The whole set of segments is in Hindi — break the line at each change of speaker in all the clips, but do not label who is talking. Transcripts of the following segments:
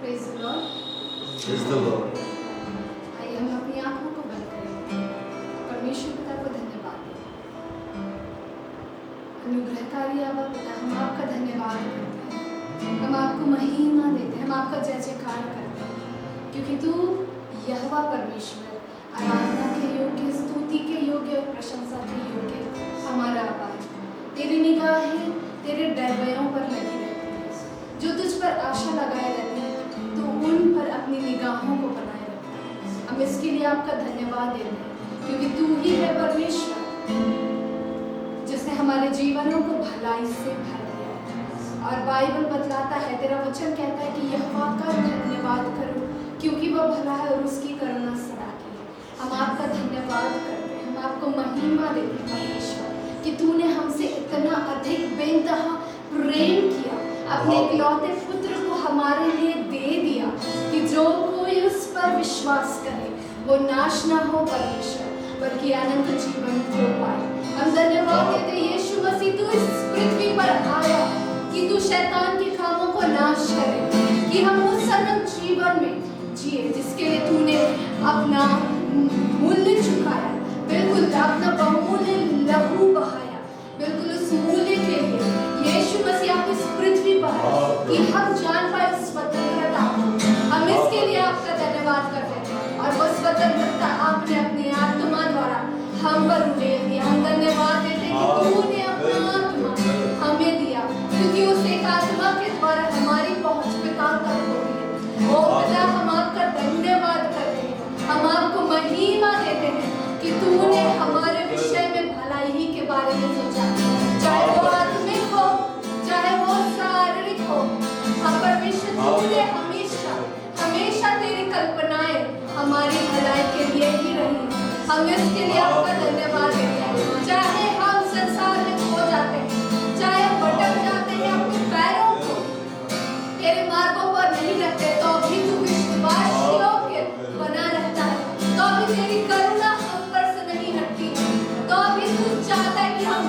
Praise the Lord.
Praise the Lord.
आइए हम अपनी आंखों को बंद करें, परमेश्वर पिता को धन्यवाद दें। अनुग्रहकारी आबा पिता, हम आपका धन्यवाद करते हैं, हम आपको महिमा देते हैं, हम आपका जय जयकार करते हैं, क्योंकि तू यहोवा परमेश्वर आराधना के योग्य, स्तुति के योग्य और प्रशंसा के योग्य हमारा आबा है। तेरी निगाहें तेरे डरवयों पर लगी रहती है, जो तुझ पर आशा लगाए रहते हैं, तो उन पर अपनी निगाहों को बनाए रखता है। हम इसके लिए आपका धन्यवाद देते हैं, क्योंकि तू ही है परमेश्वर जिसने हमारे जीवनों को भलाई से भर दिया है। और बाइबल बतलाता है, तेरा वचन कहता है कि यहोवा का धन्यवाद करो, क्योंकि वह भला है और उसकी करुणा सराहनीय है। हम आपका धन्यवाद करते हैं, हम आपको महिमा देते हैं परमेश्वर, कि तूने हमसे इतना अधिक बेइंतहा प्रेम किया, अपने इकलौते पुत्र को हमारे लिए दे दिया, कि जो कोई उस पर विश्वास करे वो नाश ना हो परमेश्वर, बल्कि अनंत जीवन को पाए। हम धन्यवाद देते हैं यीशु मसीह, तू इस पृथ्वी पर आया कि तू शैतान के कामों को नाश करे, कि हम उस अनंत जीवन में जिए जिसके लिए तूने अपना मूल्य चुकाया, बिल्कुल अपना बहुमूल्य लहू बहाया, बिल्कुल उस मूल्य के लिए यीशु मसीह आप इस पृथ्वी पर आए कि हम जान पाए स्वतंत्रता। हम इसके लिए आपका धन्यवाद करते हैं, और वो स्वतंत्रता आपने अपनी आत्मा द्वारा हम पर उड़ेल दिया। हम धन्यवाद देते हैं कि तूने अपना आत्मा हमें दिया, क्योंकि उस एक आत्मा के द्वारा हमारी पहुंच पिता तक होती है। ओ पिता, हम आपका धन्यवाद करते हैं, हम आपको महिमा देते हैं कि तूने हमारे विषय में भलाई ही के बारे में सोचा, चाहे वो आत्मिक हो चाहे वो शारीरिक हो। हम परमेश्वर, तूने हमेशा हमेशा तेरी कल्पनाएं हमारी भलाई के लिए ही रही। हम इसके लिए आपका धन्यवाद देते हैं। चाहे हम संसार में खो जाते हैं, चाहे भटक जाते हैं, अपने पैरों को तेरे मार्गों पर नहीं रखते, तो भी तू विश्वास योग्य बना रहता है, तो भी तेरी करुणा हम पर से नहीं हटती, तो भी तू चाहता है कि हम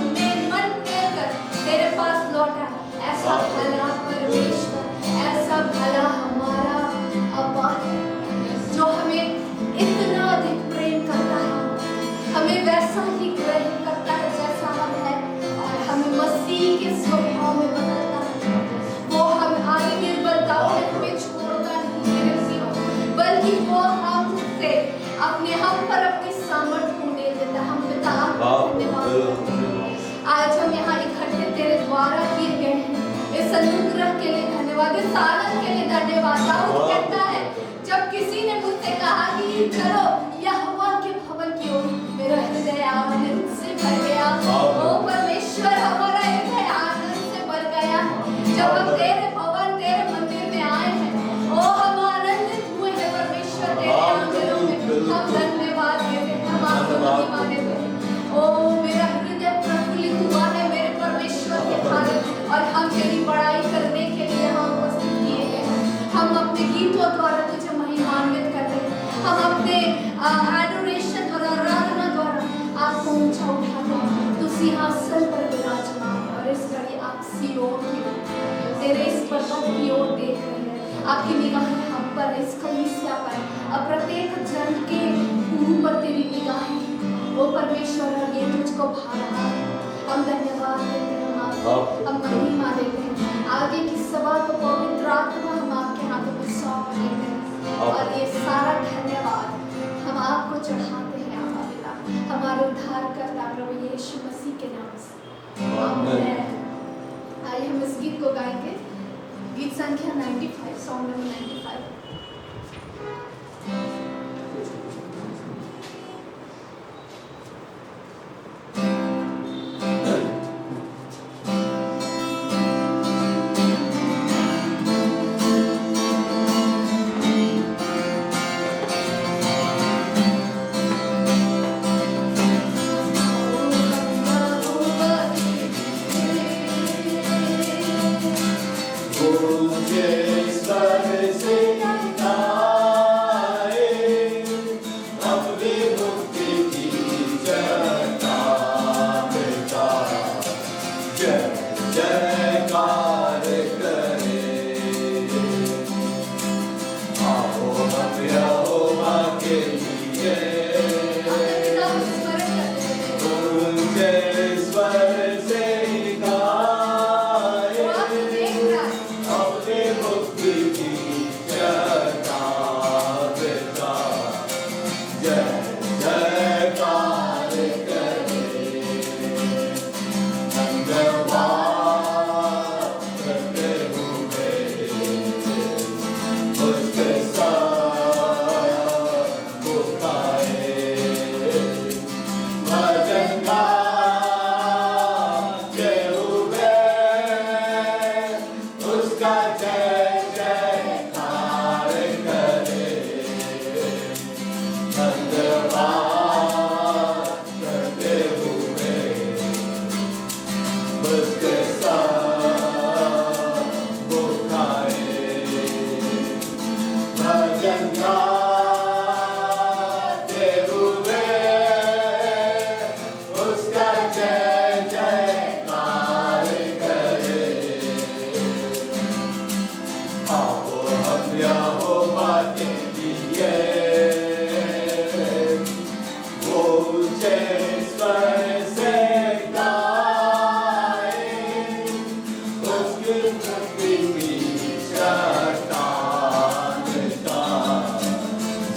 मन देकर तेरे पास लौटा। ऐसा भला परमेश्वर, ऐसा भला हमारा अब्बा है, जो हमें इतना अधिक प्रेम करता है, हमें वैसा ही ग्रहण करता है जैसा हम हैं, और हमें मसीह के स्वभाव में बदलता है। वो हम आगे निर्बलताओं में हमें छोड़ता नहीं है जीवन, बल्कि वो हमसे अपने हम पर अपनी सामर्थ्य को दे देता है। हम पिता आपका धन्यवाद करते हैं। आज हम यहाँ इकट्ठे तेरे द्वारा किए गए हैं, इस अनुग्रह के लिए धन्यवाद, इस आनंद के लिए धन्यवाद। दाऊद कहता है, जब किसी ने मुझसे कहा कि चलो यहोवा के भवन की ओर, मेरा हृदय आनंद से भर गया। ओ परमेश्वर, हमारा हृदय आनंद से भर गया जब हम तेरे भवन, तेरे मंदिर में आए हैं। ओ हम आनंदित हुए हैं परमेश्वर तेरे आंगनों में। हम धन्यवाद देते हैं, हम आपको महिमा देते हैं। ओ मेरा हृदय प्रफुल्लित हुआ है मेरे परमेश्वर के कारण, और हम तेरी बड़ाई करने के लिए हम उपस्थित किए हैं। हम अपने गीतों द्वारा तुझे महिमान्वित करते हैं, हम अपने एडोरेशन और आराधना द्वारा आपको ऊंचा उठाते हैं। तू सिंहासन पर विराजमान, और इस घड़ी आप सिय्योन की ओर, तेरे इस पर्वत की ओर देख रहे हैं। आपकी निगाहें हम पर, इस कलीसिया पर, अब प्रत्येक जन के ऊपर तेरी निगाहें, ओ परमेश्वर, और ये तुझको भा रहा है। हम धन्यवाद देते हैं, हम महिमा देते हैं। आगे की सभा को पवित्र आत्मा हम आपके हाथों में सौंप देते हैं, और ये सारा धन्यवाद हम आपको चढ़ाते हैं आपा पिता, हमारे उद्धारकर्ता प्रभु यीशु मसीह के नाम से, आमीन। आइए हम इस गीत को गाएंगे, गीत संख्या 95, सॉन्ग नंबर 95।
Establecer उसका जय जयकार करे धन्यवाद करते हुए उसके साथ वो खाए भजन गाते हुए उसका जय जयकार करे आओ हम यहोवा के लिए वो ऊंचे स्वर से गाएं उसकी भक्ति की चट्टान का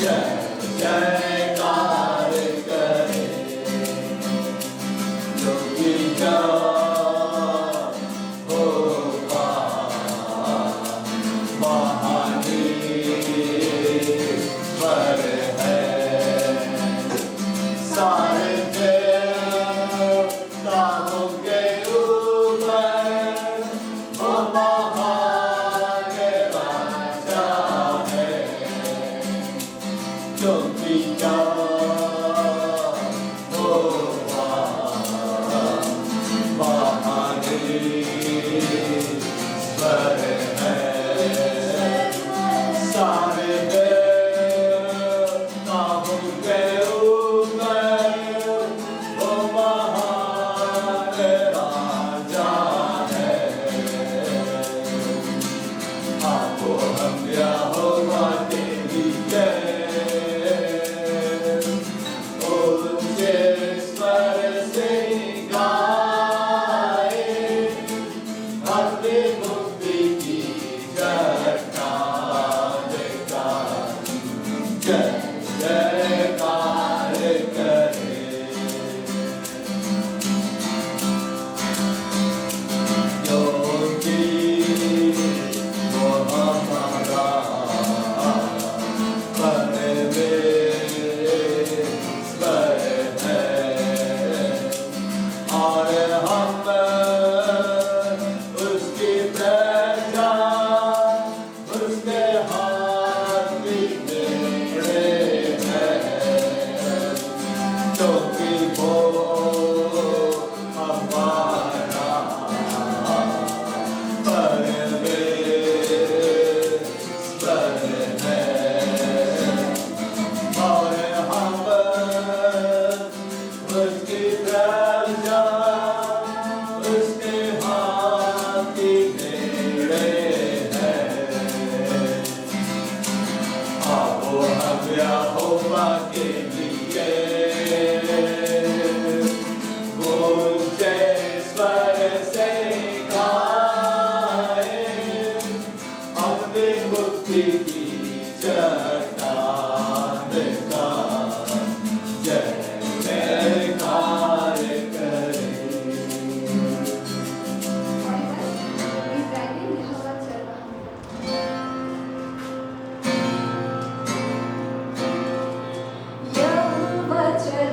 जय जयकार करे जो कीजा होगा महानीश्वर है सारे देवताओं के ऊपर वो महान राजा है जो कीजा होगा महानीश्वर है सारे देवताओं के ऊपर वो महान राजा है आपको हम यहोवा के लिए ऊंचे स्वर से गाएं अपनी मुक्ति की चट्टान का जय जयकार करे क्योंकि वो हमारा परमेश्वर है और हम उसकी प्रजा उसके हाथ में मेरे हैं क्योंकि वो हमारा परमेश्वर है और हम उसकी प्रजा उसके हाथ की मेरे हैं आओ हम यहोवा के लिए वो ऊंचे स्वर से गाएं अपनी मुक्ति की चट्टान का जय जयकार करे
इस्राएली यहोवा चल रहा है। यहोवा चल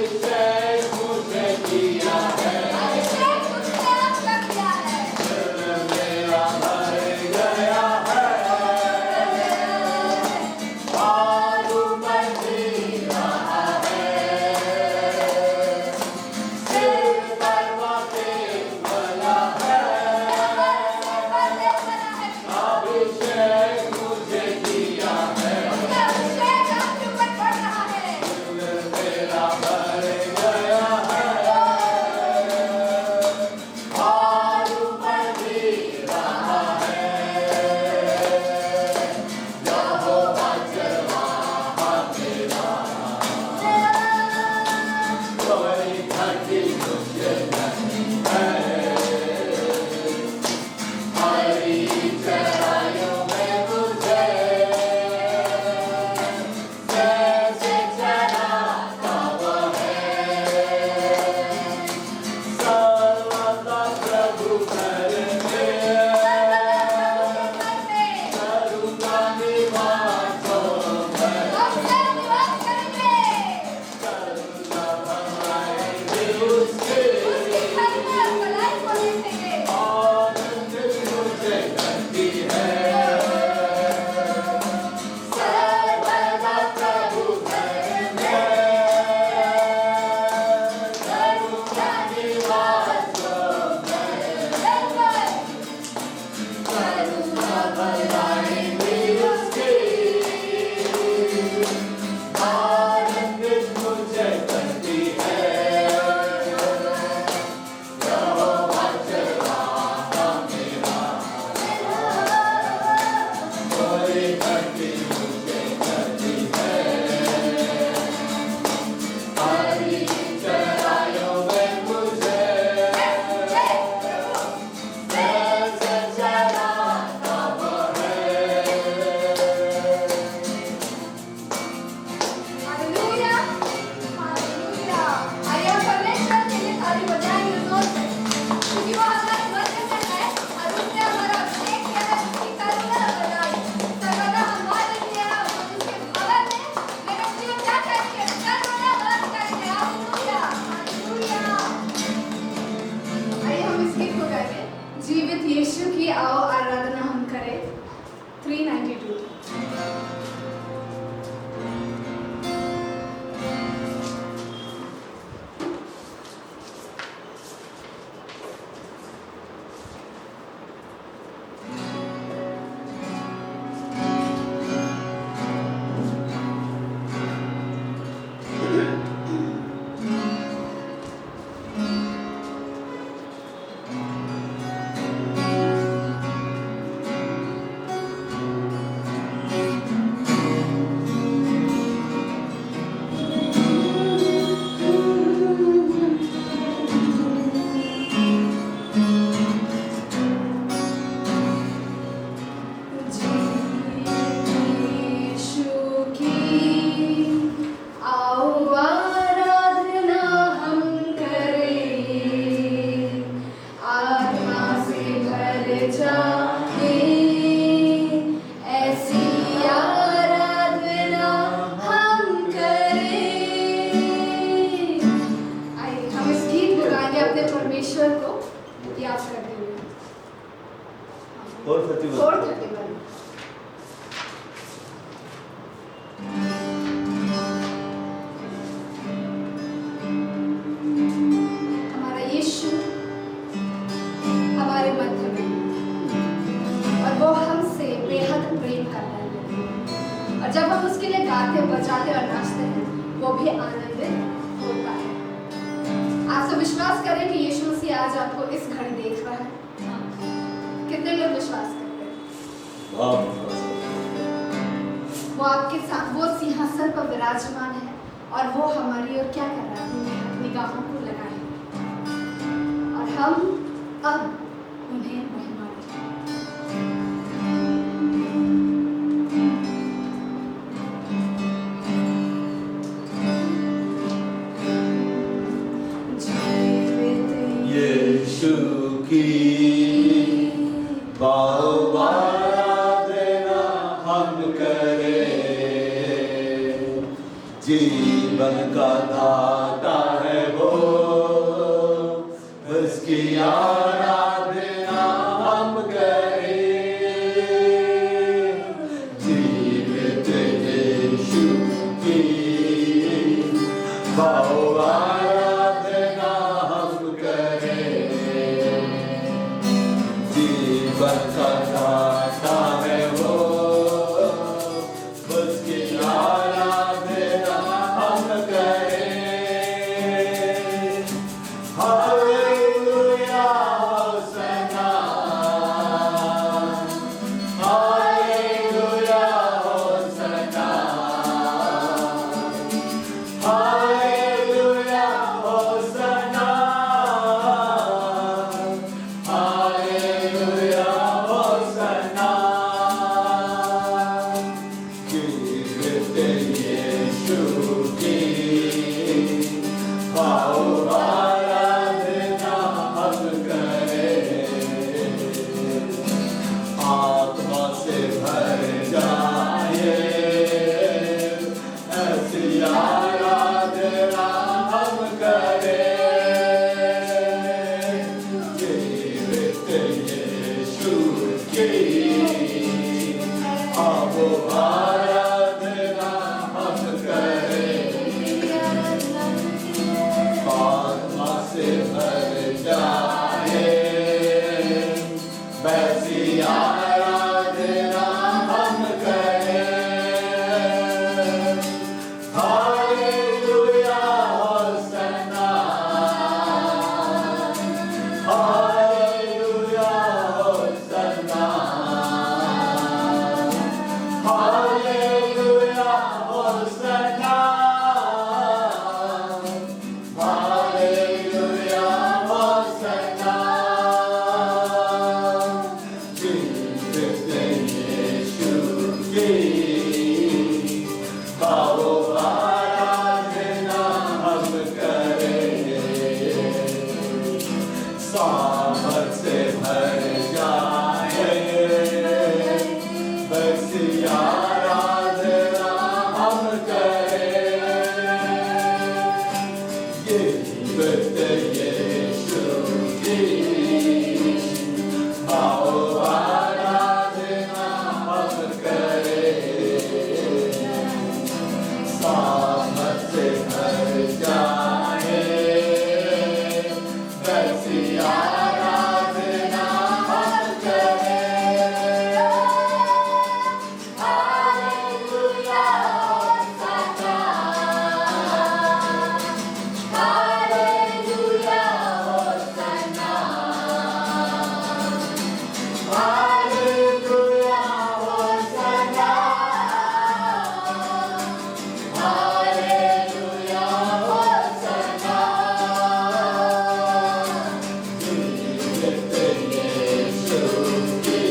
अभिषेक मुझे किया है
अभिषेक तुझने आपका किया है
दिल मेरा भर गया है आलू में जी रहा है सिर पर वाकिफ बना है अभिषेक मुझे किया है
अभिषेक आपके ऊपर पड़ रहा है
दिल मेरा भर गया है आलू में जी रहा है यहोवा चरवाहा मेरा कोई घटी मुझे नहीं है हरी चराइयों में मुझे जैसे चराता वो है सर्वदा प्रभु करने करूँगा निवासों में करूँगा भलाई भी उसके आनंद मुझे करती है सर्वदा प्रभु करने करूँगा निवासों में करूँगा भलाई भी उसकी आनंद मुझे करती है यहोवा चरवाहा मेरा कोई घटी मुझे करती है हरी चराइयों में मुझे जैसे चराता वो है
हालेलुया हालेलुया आइए हम परमेश्वर के लिए ताली बजाएंगे जोर से क्योंकि वो हमारी मदद है और उसने हमारा अभिषेक किया है उसकी करुणा बनाई सर्वदा हमारे लिए है और उसके भवन में मेरे जीवन क्या करेंगे करुणा बन करेंगे हालेलुया हालेलुया आइए हम इस गीत को गाएंगे जीवित यीशु की आओ आराधना हम करें 392 जब हम उसके लिए गाते बजाते और नाचते हैं वो भी आनंदित होता है। आप सब विश्वास करें कि यीशु मसीह आज आपको इस घड़ी देख रहा है। कितने लोग विश्वास करते हैं? वो आपके साथ वो सिंहासन पर विराजमान है और वो हमारी ओर क्या कर रहा है? निगाहों को लगाए और हम अब उन्हें महिमा दें।
यीशु की आराधना हम करें, जीवन का दाता आराधना हम करें। जीवन का दाता है वो, उसकी आराधना हम करें। Hallelujah hosanna, hallelujah hosanna, hallelujah hosanna, hallelujah hosanna. कीर्त यीशु की, आओ आराधना हम करें। आत्मा से भर जाए ऐसी आराधना हम करें। जीवित यीशु की, आओ आराधना हम करें। आत्मा से भर जाए वैसी आराधना हम करें। Hallelujah hosanna, hallelujah hosanna, hallelujah hosanna, hallelujah Hosanna. जीवित यीशु की, आओ आराधना हम करें। सामर्थ से भर जाए वैसी आराधना हम करें। जीवित यीशु की, आओ आराधना हम करें। सामर्थ से भर जाए वैसी आराधना हम करें। Hallelujah hosanna, hallelujah hosanna, hallelujah hosanna, hallelujah Hosanna. जीवित यीशु की,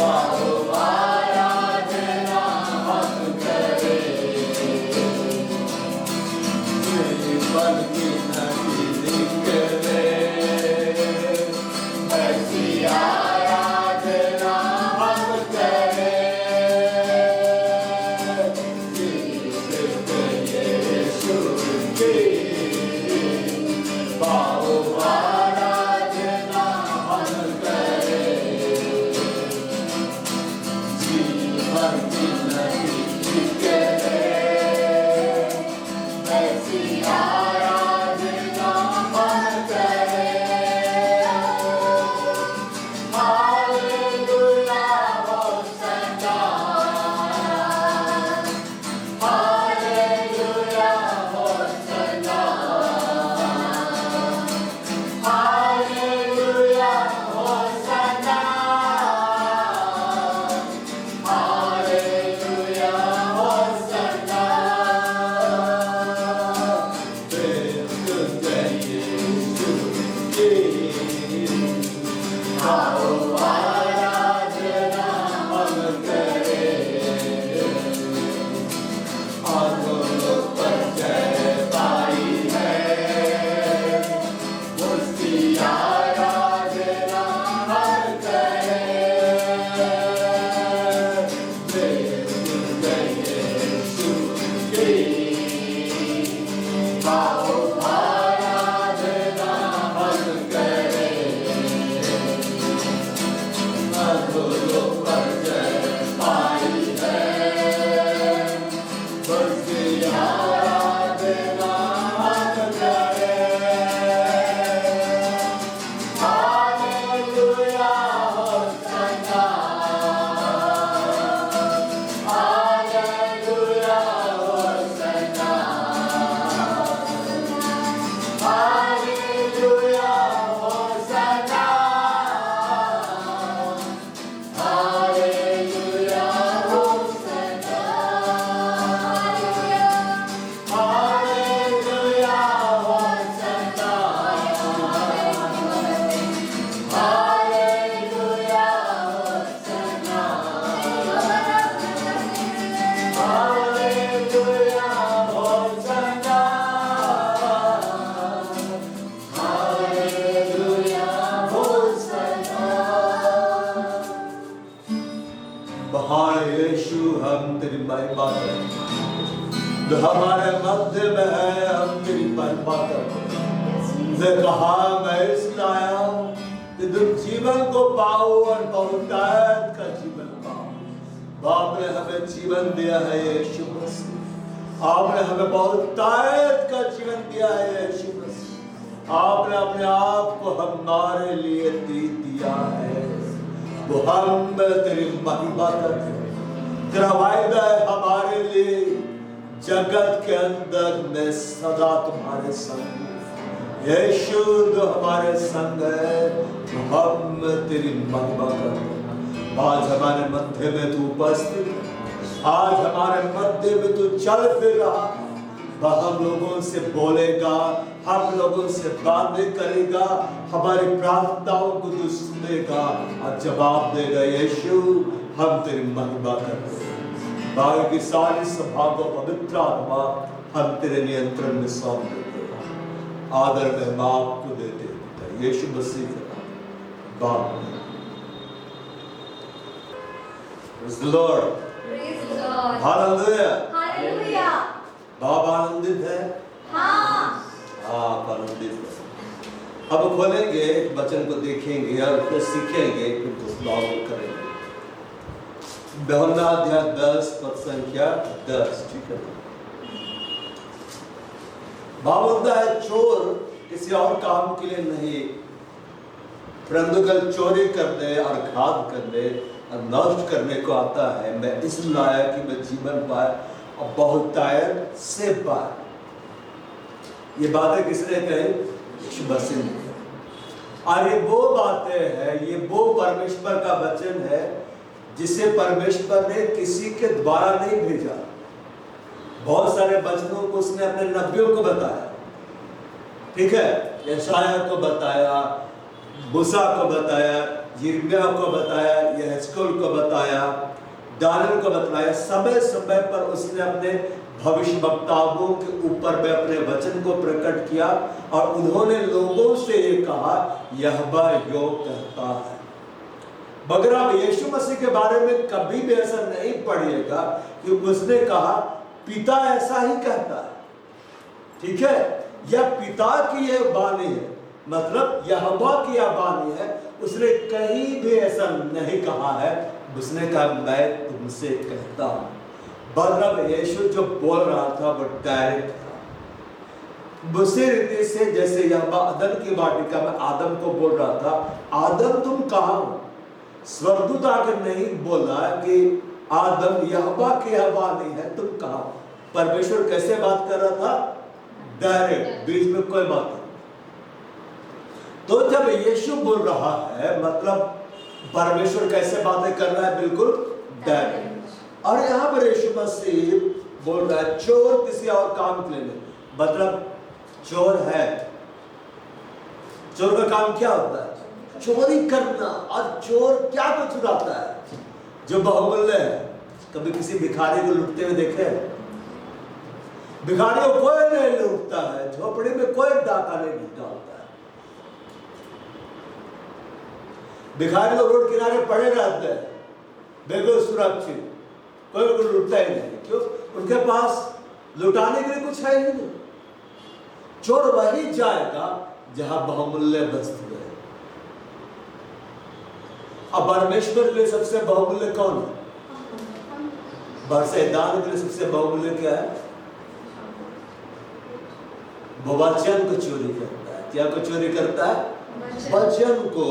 आओ आराधना हम करें। जीवन की नदी निकले ऐसी आराधना हम करें। जीवित यीशु की, आओ आराधना हम करें। जीवन की नदी निकले ऐसी आराधना हम करें। Hallelujah hosanna, hallelujah hosanna, hallelujah hosanna, hallelujah Hosanna. जीवित यीशु की, आओ आराधना हम करें। आगों पर जय पाई है उसकी आराधना हम करें। जीवित यीशु की, आओ आराधना हम करें। आगों पर जय पाई है उसकी आराधना जो हमारे मध्य में है, हम तेरी महिमा करते हैं। ने कहा मैं इसलिए आया हूं कि तुम जीवन को पाओ और बहुतायत का जीवन पाओ। बाप ने हमें जीवन दिया है यीशु मसीह, आपने हमें बहुतायत का जीवन दिया है यीशु मसीह। आपने अपने आप को हमारे लिए दे दिया है, वो हम तेरी महिमा करते हैं। तेरा वायदा है हमारे लिए, जगत के अंदर मैं सदा तुम्हारे संग हूं। यीशु जो हमारे संग है, हम तेरी महिमा करते हैं। आज हमारे मध्य में तू उपस्थित है, आज हमारे मध्य में तू चल फिर रहा है। वह हम लोगों से बोलेगा, हम लोगों से बातें करेगा, हमारी प्रार्थनाओं को तू सुनेगा और जवाब देगा। यीशु हम तेरी महिमा करते हैं। बाहर की सारी सभा को पवित्र आत्मा हम तेरे नियंत्रण में सौंप देते हैं। आदर में बाप को देते हैं यीशु मसीह के नाम बाप। Praise the Lord.
Praise the Lord.
Hallelujah.
Hallelujah.
बाप आनंदित है?
हाँ।
आप आनंदित है। अब खोलेंगे वचन को, देखेंगे और फिर सीखेंगे, फिर कुछ लागू करेंगे। यूहन्ना अध्याय 10 पद संख्या 10, ठीक है। बाप बोलता है चोर किसी और काम के लिए नहीं, परंतु कल चोरी करने और घात करने और नष्ट करने को आता है। मैं इसलिए आया कि मैं जीवन पाए और बहुतायत से पाए। ये बातें किसने कही? यीशु मसीह ने। और ये वो बातें हैं, ये वो परमेश्वर का वचन है जिसे परमेश्वर ने किसी के द्वारा नहीं भेजा। बहुत सारे वचनों को उसने अपने नबियों को बताया, ठीक है। यशायाह को बताया, मूसा को बताया, यिर्मयाह को बताया, यहेजकेल को बताया, दानियेल को बताया। समय समय पर उसने अपने भविष्यवक्ताओं के ऊपर में अपने वचन को प्रकट किया और उन्होंने लोगों से ये कहा यहोवा यो कहता है। मगर आप यीशु मसीह के बारे में कभी भी ऐसा नहीं पढ़िएगा कि उसने कहा पिता ऐसा ही कहता है, ठीक है। यह पिता की यह वाणी है, मतलब यहोवा की यह वाणी है। उसने कहीं भी ऐसा नहीं कहा है। उसने कहा मैं तुमसे कहता हूं। मतलब यीशु जो बोल रहा था वो डायरेक्ट था, उसी रीति से जैसे यहोवा अदन की वाटिका में आदम को बोल रहा था, आदम तुम कहां हो। स्वर्गदूत आकर नहीं बोला कि आदम यहोवा की यह वाणी है, तुम कहां हो। परमेश्वर कैसे बात कर रहा था? डायरेक्ट, बीच में कोई बात नहीं। तो जब यीशु बोल रहा है, मतलब परमेश्वर कैसे बातें कर रहा है? बिल्कुल डायरेक्ट। और यहां पर यीशु मसीह बोल रहा है चोर किसी और काम के लिए नहीं, मतलब चोर है। चोर का काम क्या होता है? चोरी करना। और चोर क्या को चुराता है? जो बहुमूल्य है। कभी किसी भिखारी को लूटते हुए देखे? भिखारी को कोई नहीं लूटता है, झोपड़ी में कोई डाका नहीं डालता है। भिखारी तो रोड किनारे पड़े रहते हैं बिल्कुल सुरक्षित, कोई उनको लूटता ही नहीं। क्यों? उनके पास लुटाने के लिए कुछ है ही नहीं। चोर वही जाएगा जहां बहुमूल्य वस्तु है। अब परमेश्वर के लिए सबसे बहुमूल्य कौन है? बरसेदान के लिए सबसे बहुमूल्य क्या है? वो वचन को चोरी करता है। क्या को चोरी करता है? वचन को।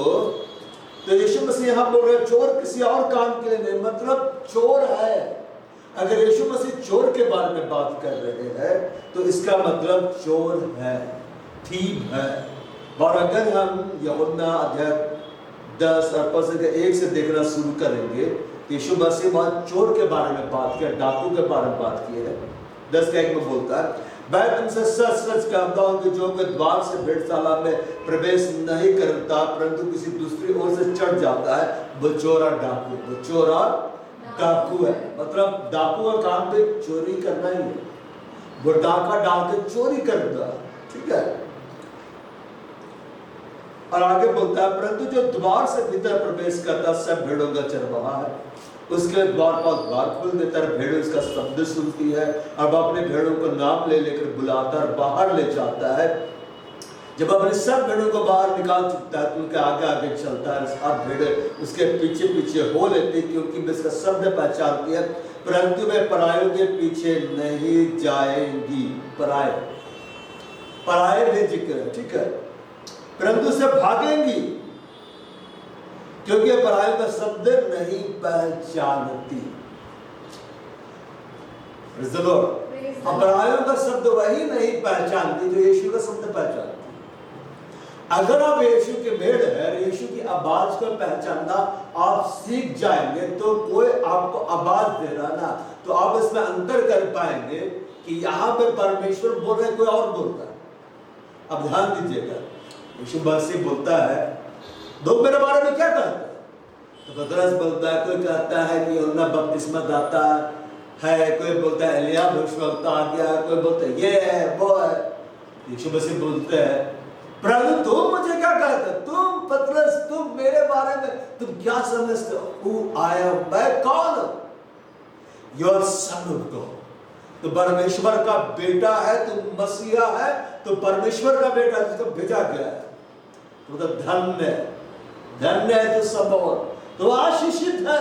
तो यीशु मसीह यहां बोल रहे चोर किसी और काम के लिए नहीं, मतलब चोर है। अगर यीशु मसीह चोर के बारे में बात कर रहे हैं तो इसका मतलब चोर है, थीव है। और अगर हम यूहन्ना अध्याय 10 और पद 1 से देखना शुरू करेंगे तो यीशु मसीह वहां चोर के बारे में बात किया, डाकू के बारे में बात की है। 10 का 1 में बोलता है मैं तुमसे सच सच कहता हूं कि जो कोई द्वार से भेड़शाला में प्रवेश नहीं करता परंतु किसी दूसरी ओर से चढ़ जाता है वो चोर और डाकू, वो चोर और डाकू है। मतलब डाकू का काम भी चोरी करना ही है, वो डाका डाल के चोरी करता है, ठीक है। और आगे बोलता है परंतु जो द्वार से भीतर प्रवेश करता सब भेड़ों का चरवाहा है। उसके द्वार पर द्वार खोल देता है, भेड़ उसका शब्द सुनती है। अब अपने भेड़ों को नाम ले लेकर बुलाता और बाहर ले जाता है। जब अपने सब भेड़ों को बाहर निकाल चुकता है तो उनके आगे आगे चलता है। सब भेड़ें उसके पीछे पीछे हो लेती, क्योंकि वे इसका शब्द पहचानती है, परंतु वे परायों के पीछे नहीं जाएंगी। पराये भी जिक्र है, ठीक है, परंतु से भागेंगी, क्योंकि परायों का शब्द नहीं पहचानती। परायों का शब्द वही नहीं पहचानती जो यीशु का शब्द पहचानती। अगर आप यीशु के भेड़ है, यीशु की आवाज को पहचानना आप सीख जाएंगे, तो कोई आपको आवाज दे रहा ना, तो आप इसमें अंतर कर पाएंगे कि यहाँ पे परमेश्वर बोल रहे, कोई और बोलता है। अब ध्यान दीजिएगा, यीशु मसीह बोलता है, लोग मेरे बारे में क्या कहते हैं? तो पतरस बोलता है, कोई कहता है कि यूहन्ना बपतिस्मा दाता है, कोई बोलता है एलिया भविष्यवक्ता आ गया, कोई बोलता है ये है वो है। यीशु मसीह बोलते हैं, प्रभु तुम मुझे क्या कहते? तुम पतरस, तुम मेरे बारे में तुम क्या समझते हो? Who I am? मैं कौन हूं? You are son of God। तो परमेश्वर का बेटा है, तुम मसीहा है, तो परमेश्वर का बेटा जिसको भेजा गया है, तो धन्य है तो सब, तो आशीषित है।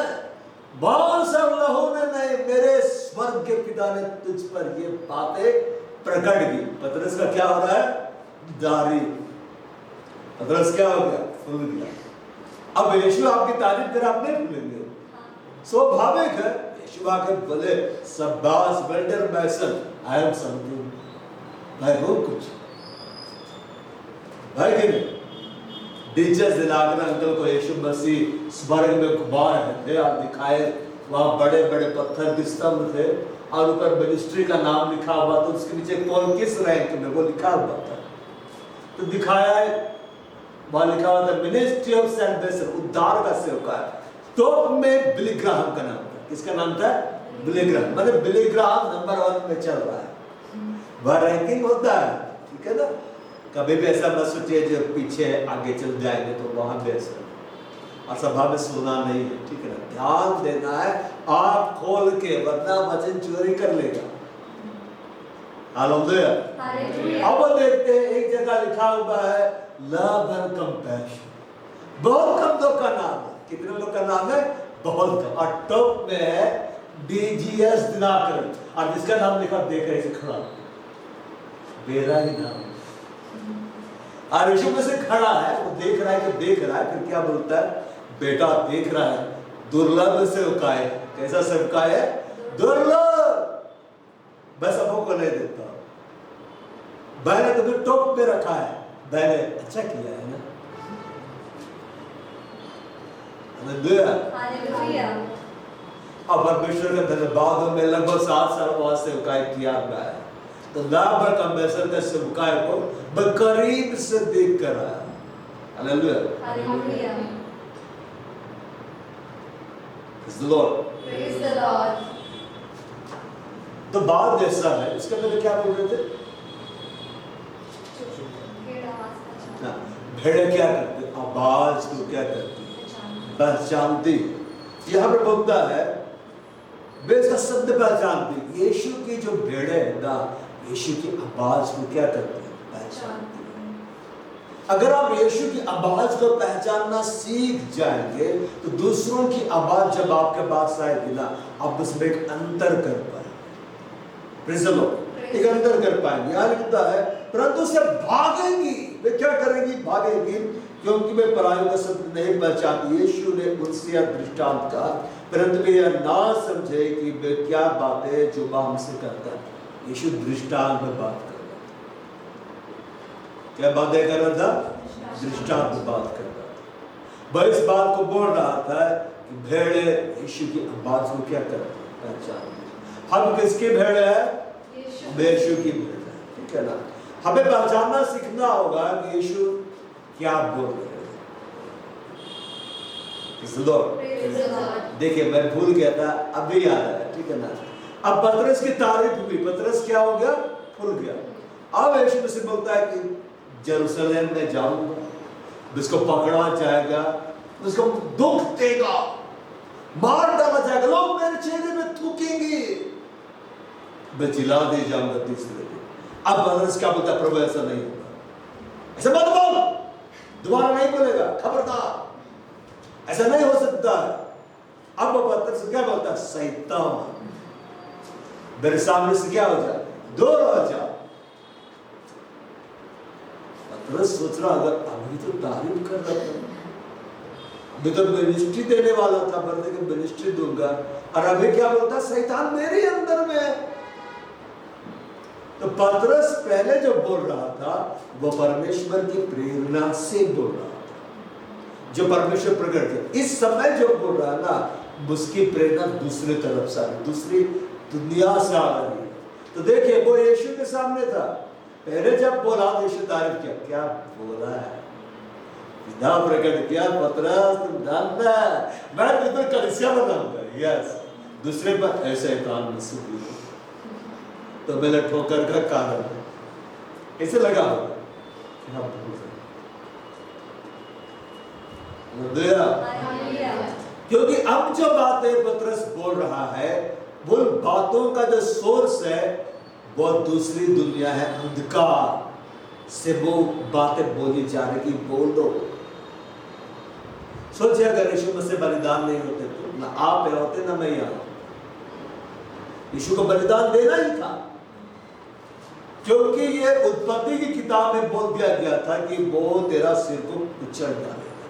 बहुत सब लोगों ने नहीं, मेरे स्वर्ग के पिता ने तुझ पर ये बातें प्रकट की। पतरस का क्या हो रहा है? दारी। पतरस क्या हो गया? फूल गया। अब यीशु आपकी तारीफ कर आप नहीं भूलेंगे, स्वाभाविक है। यीशु आके बोले, शाबाश well done Mason, I am something, मैं हूं कुछ, भाई के नहीं। डीचर्स दिलाकर अंकल को यीशु मसीह स्वर्ग में घुमा रहे थे, आप दिखाए, वहां बड़े बड़े पत्थर के स्तंभ थे और ऊपर मिनिस्ट्री का नाम लिखा हुआ था, उसके नीचे कौन किस रैंक में वो लिखा हुआ था। तो दिखाया है, वहां लिखा हुआ था मिनिस्ट्री ऑफ सैल्वेशन, उद्धार का सेवकाई। टॉप में बिली ग्राहम का नाम था। किसका नाम था? Billy Graham. मतलब बिली ग्राहम नंबर 1 में चल रहा है, वह रैंकिंग होता है, ठीक है ना। कभी भी ऐसा मत सोचिए जो पीछे आगे चल जाएंगे तो वहां भी ऐसा, और सभा में सुना नहीं है, ठीक है ना। ध्यान देना है आप खोल के, वरना वचन चोरी कर लेगा। हालेलुया। अब वो देखते हैं, एक जगह लिखा हुआ है लव एंड कंपैशन। बहुत कम लोग का नाम है। कितने लोग का नाम है? बहुत कम। और टॉप में है डीजीएस दिनाकर, और जिसका नाम लिखा देख रहे से खड़ा, मेरा ही नाम। और यीशु में से खड़ा है, वो देख रहा है कि देख रहा है, फिर क्या बोलता है? बेटा देख रहा है, दुर्लभ सेवका है। कैसा सेवका है? दुर्लभ। मैं सबों को नहीं देता। मैंने तुम्हें टॉप पे रखा है, मैंने अच्छा किया है ना।
हालेलुया।
अब परमेश्वर का धन्यवाद हो, मैं लगभग 7 साल बाद सेवकाई किया है, तो लाभ कंबेसर का सेवकाई को बकरीब से देख कर आया। Hallelujah.
Hallelujah.
Praise the Lord।
Praise the Lord।
तो बात ऐसा है, इसके पहले क्या बोल रहे थे? भेड़ें क्या करते? आवाज को क्या करती? पहचानती। यहाँ पर बोलता है वे इसका शब्द पहचानती। यीशु की जो भेड़ें है ना, यीशु की आवाज को क्या करती है? पहचानती। अगर आप यीशु की आवाज को पहचानना सीख जाएंगे तो दूसरों की आवाज जब आपके पास आएगी ना, आप उसमें एक अंतर कर पाएंगे। Praise the Lord. एक अंतर कर पाएंगे। यहाँ लिखता है परंतु से भागेंगी। वे क्या करेंगी? भागेंगी, क्योंकि वे परायों का शब्द नहीं पहचानती। यीशु ने उनसे यह दृष्टांत कहा, परंतु वे यह ना समझे कि वे क्या बातें जो वह हमसे करता है। यीशु दृष्टांत में बात कर रहा था। क्या बातें कर रहा था? दृष्टांत में बात कर रहा था। वह इस बात को बोल रहा था कि भेड़े यीशु की आवाज को क्या करती है? पहचानती। हम किसकी भेड़े हैं? यीशु की भेड़ है, ठीक है ना। हमें पहचानना सीखना होगा कि यीशु क्या बोल रहे हैं। देखिए मैं भूल गया था, अभी याद आया, ठीक है ना। अब पतरस की तारीफ हुई, पतरस क्या हो गया? फूल गया। अब यीशु से बोलता है कि जेरूसलम में जाऊंगा, उसको पकड़ा जाएगा, उसको दुख देगा, मार डाला जाएगा, जाएगा, लोग मेरे चेहरे में थूकेंगे, मैं जिला दे जाऊंगा तीसरे दिन। अब पतरस क्या बोलता है, प्रभु ऐसा नहीं होगा, ऐसा मत बोल, दोबारा नहीं बोलेगा, खबरदार, ऐसा नहीं हो सकता है। अब वो पतरस क्या बोलता है, शैतान मेरे सामने से क्या हो जाए, दूर हो जा। पतरस सोच रहा, अगर अभी तो तारीफ कर रहा था, अभी तो मिनिस्ट्री देने वाला था, बंदे को मिनिस्ट्री दूंगा, और अभी क्या बोलता, शैतान मेरे अंदर में है। तो पतरस पहले जो बोल रहा था वो परमेश्वर की प्रेरणा से बोल रहा था, जो परमेश्वर प्रकट किया। इस समय जो बोल रहा है ना, उसकी प्रेरणा दूसरी तरफ से आ रही, दूसरी दुनिया से आ रही है। तो देखिए, वो यीशु के सामने था, पहले जब बोला यीशु तारीफ किया, क्या बोला है, विधा प्रकट किया, पतरस तुम जानता है मैं तुझे कलीसिया बनाऊंगा, यस, दूसरे पर ऐसे काम में सुन लो तो मेरे ठोकर का कारण है, ऐसे लगा होगा क्या बोल
हालेलुया।
क्योंकि अब जो बातें पतरस बोल रहा है, वो बातों का जो सोर्स है वो दूसरी दुनिया है, अंधकार से वो बातें बोली जा रही कि बोलो। सोचिए, अगर यीशु मसीह बलिदान नहीं होते तो ना आप यहाँ होते ना मैं यहाँ। यीशु को बलिदान देना ही था, क्योंकि ये उत्पत्ति की किताब में बोल दिया गया था कि वो तेरा सिर को कुचल डालेगा,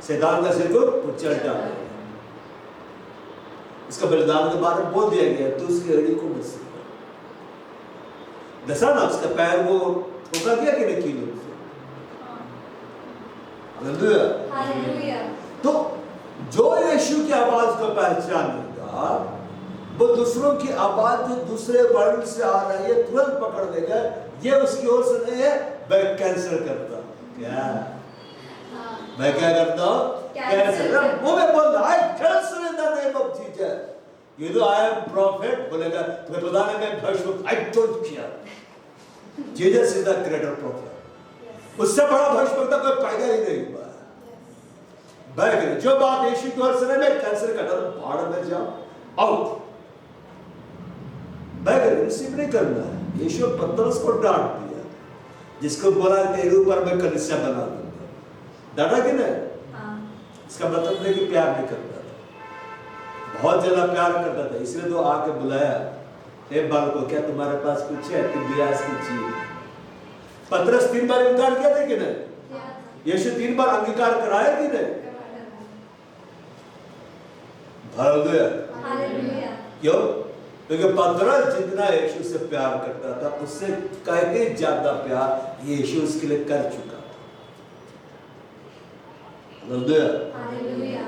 शैतान का सिर को कुचल डालेगा। इसका बलिदान के बारे में बोल दिया गया, तो उसकी एड़ी को मसीह दसा ना, उसका पैर वो ठोका गया कि नहीं कीलों से।
हालेलुया।
तो जो यीशु की आवाज को पहचानेगा, वो दूसरों की आवाज जो दूसरे वर्ड से आ रही है तुरंत पकड़ लेगा, ये उसकी ओर से नहीं है, मैं कैंसिल करता हूं। क्या मैं क्या करता हूं, कैंसिल। वो मैं बोल रहा I cancel in the name of Jesus. ये तो आई एम प्रॉफिट बोलेगा, तुम्हें पता नहीं मैं भविष्य, I don't care, Jesus is the greater profit. उससे बड़ा भविष्यवक्ता कोई पैदा ही नहीं हुआ। जो बात यीशु की ओर से नहीं, मैं कैंसिल करता हूं, भाड़ में जाओ, आउट। रिसीव नहीं करना है। यीशु पतरस को डांट दिया, जिसको बोला तेरे ऊपर मैं कलीसिया बना दूंगा, डांटा कि नहीं? इसका मतलब नहीं कि प्यार नहीं करता था, बहुत ज्यादा प्यार करता था, इसलिए तो आके बुलाया, हे बालको क्या तुम्हारे पास कुछ है कि ब्याज की चीज। पतरस 3 बार इनकार किया था कि नहीं? यीशु 3 बार अंगीकार कराया कि नहीं?
हालेलुया।
क्यों? क्योंकि पतरस जितना यीशु से प्यार करता था, उससे कहीं ज्यादा प्यार यीशु उसके लिए कर चुका था।
हालेलुया।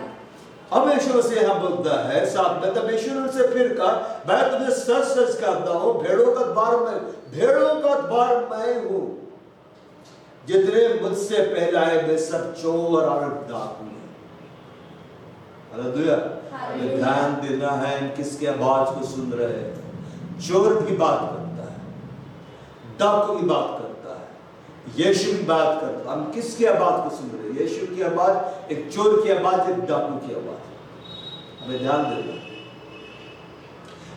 अब यीशु से यहाँ बोलता है साथ में, तब यीशु ने उनसे फिर कहा, मैं तुझे सच सच कहता हूँ, भेड़ों का द्वार मैं हूँ। जितने मुझसे पहले आए वे सब चोर और डाकू हैं। हालेलुया। ध्यान देना है, किसके आवाज को सुन रहे हैं। चोर भी बात करता है, डाकू भी बात करता है, यीशु भी बात करता है। हम किसकी आवाज को सुन रहे हैं? यीशु की आवाज, एक चोर की आवाज, एक डाकू की आवाज। हमें ध्यान देना।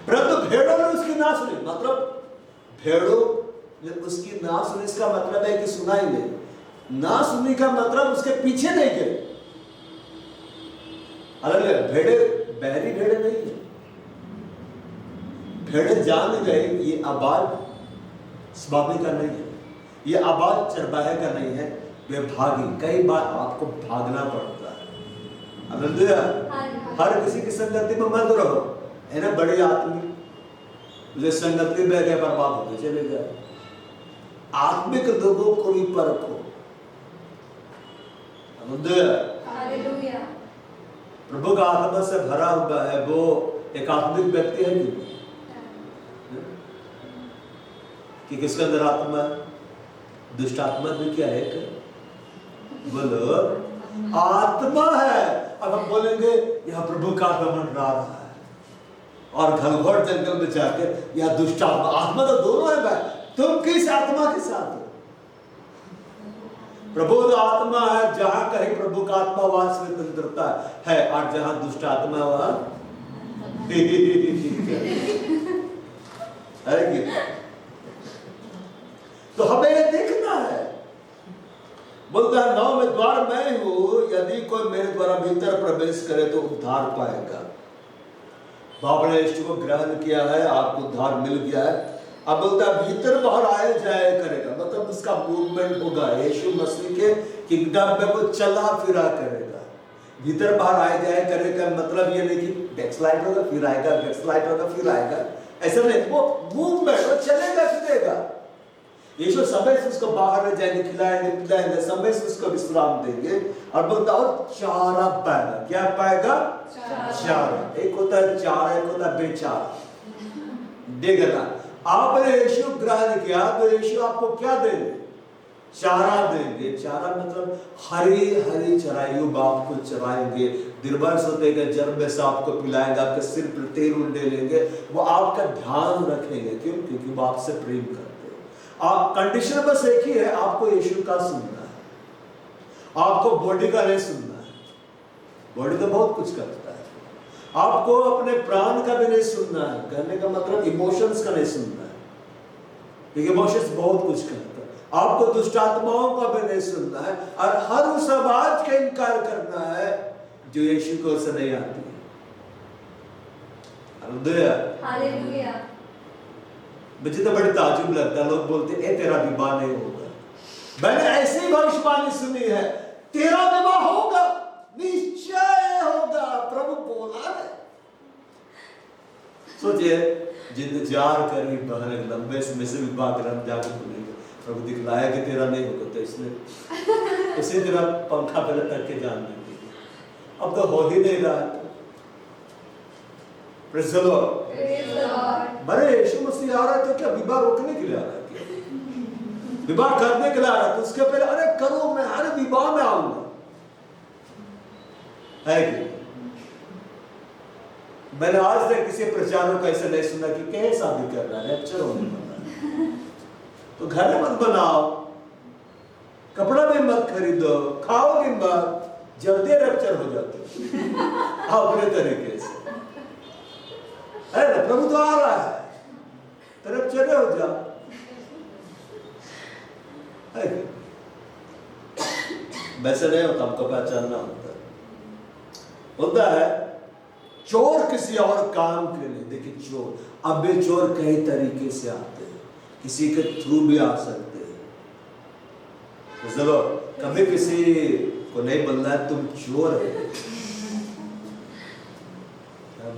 परंतु भेड़ों ने उसकी ना सुनी, मतलब भेड़ों ने उसकी ना सुनी, इसका मतलब है कि सुना ही नहीं। ना सुनने का मतलब उसके पीछे नहीं गए। अलग भेड़े बहरी भेड़े नहीं है, भेड़े जान गए ये आवाज स्वामी का नहीं है, ये आवाज चरवाहे का नहीं है, वे भागी। कई बार आपको भागना पड़ता है। हालेलुया। हर किसी की संगति में मत रहो, है ना, बड़ी आत्मिक मुझे संगति में गए बर्बाद होते चले जाए। आत्मिक लोगों को भी परखो।
हालेलुया।
प्रभु का आत्मा से भरा हुआ है वो एक आत्मिक व्यक्ति है कि किसके अंदर आत्मा है? दुष्ट आत्मा भी क्या है? बोलो, आत्मा है। अब हम बोलेंगे यहाँ प्रभु का आत्मा मंडरा रहा है, और घनघोर जंगल में जाकर यहाँ दुष्ट आत्मा, आत्मा तो दोनों है भाई, तुम किस आत्मा के साथ हो? प्रबुद्ध आत्मा है, जहां कहीं प्रभु का आत्मा वहां स्वतंत्रता है, और जहां दुष्ट आत्मा वहां है कि? तो हमें ये देखना है। बोलता है 9 में द्वार मैं हूं, यदि कोई मेरे द्वारा भीतर प्रवेश करे तो उद्धार पाएगा। आपने यीशु को ग्रहण किया है, आपको उद्धार मिल गया है। अब बोलता है भीतर बाहर आए जाए करेगा, मतलब उसका मूवमेंट होगा। यीशु मसीह के किंगडम में वो चला फिरा करेगा। भीतर बाहर आए जाए करेगा मतलब ये नहीं कि बैकस्लाइड होगा फिर आएगा, बैकस्लाइड होगा फिर आएगा, ऐसा नहीं। वो मूवमेंट, वो चलेगा फिरेगा। यीशु समय से उसको बाहर ले जाएंगे, खिलाएंगे पिलाएंगे, समय से उसको विश्राम देंगे। और बोलता और चारा पाएगा। क्या पाएगा? चारा। एक होता है चारा, एक होता है बेचारा। देखना, आपने यीशु ग्रहण किया तो यीशु आपको क्या देंगे? चारा देंगे। चारा मतलब हरी हरी चराइयों बाप को चराएंगे, दिनभर सोतेगा जब में से आपको पिलाएंगे, आपके सिर पर तेल उंडे लेंगे, वो आपका ध्यान रखेंगे। क्यों? क्योंकि वो आपसे प्रेम करते हैं। आप कंडीशन बस एक ही है, आपको यीशु का सुनना है, आपको बॉडी का नहीं सुनना है। बॉडी तो बहुत कुछ करता है, आपको अपने प्राण का भी नहीं सुनना है। कहने का मतलब इमोशंस का नहीं सुनना है, क्योंकि इमोशंस बहुत कुछ करता है। आपको दुष्ट आत्माओं का भी नहीं सुनना है, और हर उस आवाज का इनकार करना है जो यीशु को से नहीं आती है।
हालेलुया।
मुझे तो बड़ी ताजुब लगता है, लोग बोलते हैं तेरा विवाह नहीं होगा। मैंने ऐसी भविष्यवाणी सुनी है, तेरा विवाह होगा, निश्चय होगा, प्रभु बोला है। सोचिए, जिंद जार करी बहन लंबे समय से विवाह कर जाकर बोलेंगे, प्रभु दिखलाया कि तेरा नहीं होगा, तो इसने उसी तरह पंखा पहले तक के जान देंगे। अब तो हो ही नहीं रहा। Praise the Lord. बड़े यीशु मसीह आ रहा है तो क्या विवाह रोकने के लिए आ रहा है क्या? विवाह करने के लिए आ रहा है, तो उसके पहले अरे करो, मैं अरे विवाह में आऊंगा, है कि? मैंने आज तक किसी प्रचारों का ऐसा नहीं सुना कि कैसे शादी कर रहा है, रैप्चर होने वाला है। तो घर मत बनाओ, कपड़ा भी मत खरीदो, खाओ भी मत, जल्दी रैप्चर हो जाते अपने तरीके से। अरे प्रभु तो आ रहा है, तरफ चले हो जा। वैसे नहीं होता, हमको पहचानना होता है। चोर किसी और काम के लिए, देखिए चोर, अब ये चोर कई तरीके से आते हैं, किसी के थ्रू भी आ सकते हैं। चलो कभी किसी को नहीं बोलना है तुम चोर है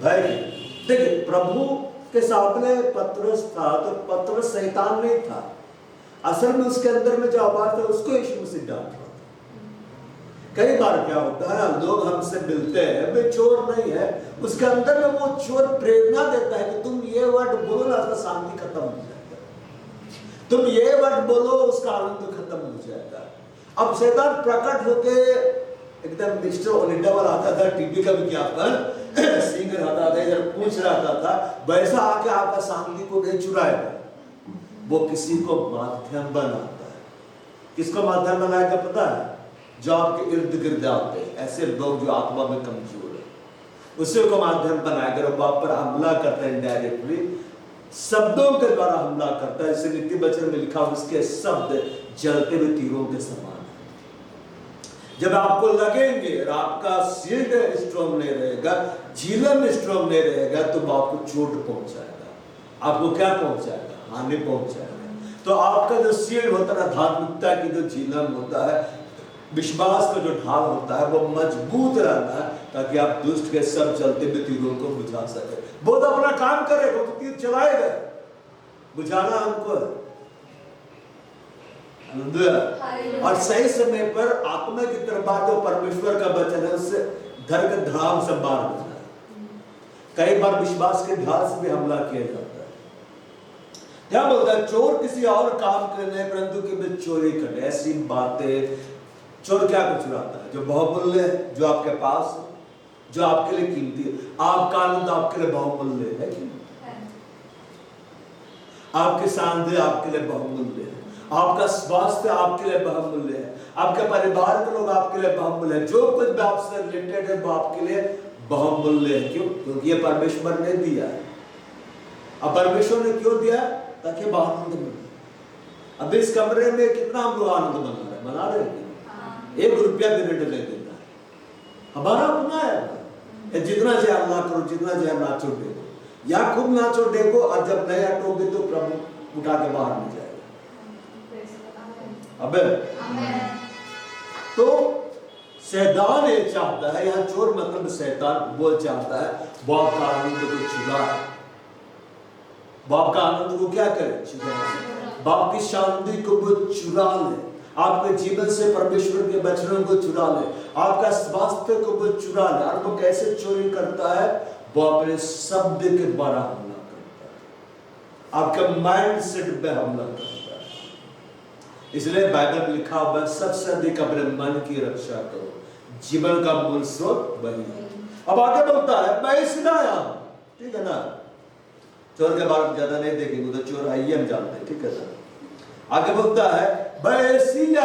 भाई। देखिए प्रभु के सामने पतरस था, तो पतरस शैतान नहीं था, असल में उसके अंदर में जो आवाज था उसको यीशु मसीह डांट रहा था। कई बार क्या होता है, लोग हमसे मिलते हैं, वे चोर नहीं है, उसके अंदर में वो चोर प्रेरणा देता है कि तुम ये वर्ड बोलो ना, उसका शांति खत्म हो जाएगा, तुम ये वर्ड बोलो उसका आनंद खत्म हो जाएगा। अब शैतान प्रकट होके एकदम मिस्टर ओलिंडा वाला आता था, टीवी का विज्ञापन सिंगर आता था, इधर पूछ रहा था, वैसा आके आपका शांति को नहीं चुराएगा। वो किसी को माध्यम बनाता है। किसको माध्यम बनाएगा पता है? जो आपके इर्द गिर्द आते हैं, ऐसे लोग जो आत्मा में कमजोर है, उसी को माध्यम बनाएगा। वो आप पर हमला करते हैं, डायरेक्टली शब्दों के द्वारा हमला करता है। जैसे नीति वचन में लिखा, उसके शब्द जलते हुए तीरों के समान। जब आपको लगेंगे और आपका शील्ड स्ट्रॉन्ग नहीं रहेगा, झीलम स्ट्रॉन्ग नहीं रहेगा, तो आपको चोट पहुंचाएगा। आपको क्या पहुंचाएगा? हानि पहुंचाएगा। तो आपका जो शील्ड होता है, धार्मिकता की जो झीलम होता है, विश्वास का जो ढाल होता है, वो मजबूत रहना है, ताकि आप दुष्ट के सब चलते हुए तीरों को बुझा सके। वो तो अपना काम करेगा, तो तीर चलाएगा, बुझाना हमको है। और सही समय पर आत्मा की तरफ जो परमेश्वर का वचन है, उससे घर के धड़ाम से मार देना है। कई बार विश्वास के ढाल से भी हमला किया जाता है। क्या बोलता है? चोर किसी और काम के लिए परंतु कि मैं चोरी करे। ऐसी बातें, चोर क्या कुछ चुराता है? जो बहुमूल्य है, जो आपके पास है, जो आपके लिए कीमती है। आपका आनंद आपके लिए बहुमूल्य है कि आपकी शांति आपके लिए बहुमूल्य है। आपका स्वास्थ्य आपके लिए बहुमूल्य है, आपके परिवार के लोग आपके लिए बहुमूल्य है, जो कुछ भी आपसे रिलेटेड है वो आपके लिए बहुमूल्य है। क्यों? क्योंकि ये परमेश्वर ने दिया है। अब परमेश्वर ने क्यों दिया? ताकि हम आनंद मिले। अब इस कमरे में कितना हम लोग आनंद मना रहे हैं? 1 रुपया भी नहीं देना, हमारा अपना है। जितना चाहे अल्लाह करो, जितना चाहे नाचो देखो, या खूब नाचो देखो, और जब नहीं हटोगे तो प्रभु उठा के बाहर ले जाएगा। अबे तो शैतान ये चाहता है, यहाँ चोर मतलब शैतान वो चाहता है वो आपका आनंद को चुराए, वो आपका आनंद को क्या करे? चुराए, बाप की शांति को वो चुरा ले, आपके जीवन से परमेश्वर के वचनों को चुरा ले, आपका स्वास्थ्य को वो चुरा ले। और वो कैसे चोरी करता है? वो अपने शब्द के द्वारा हमला करता है, आपके माइंड सेट पे हमला करता है। इसलिए बाइबल में लिखा हुआ है, सबसे अधिक अपने मन की रक्षा करो, जीवन का मूल स्रोत वही है। अब आगे बोलता है, मैं इसलिए आया हूं, ठीक है ना? चोर के बारे में ज्यादा नहीं देखेंगे, तो चोर आइए हम जानते हैं, ठीक है ना? आगे बोलता है, मैं इसलिए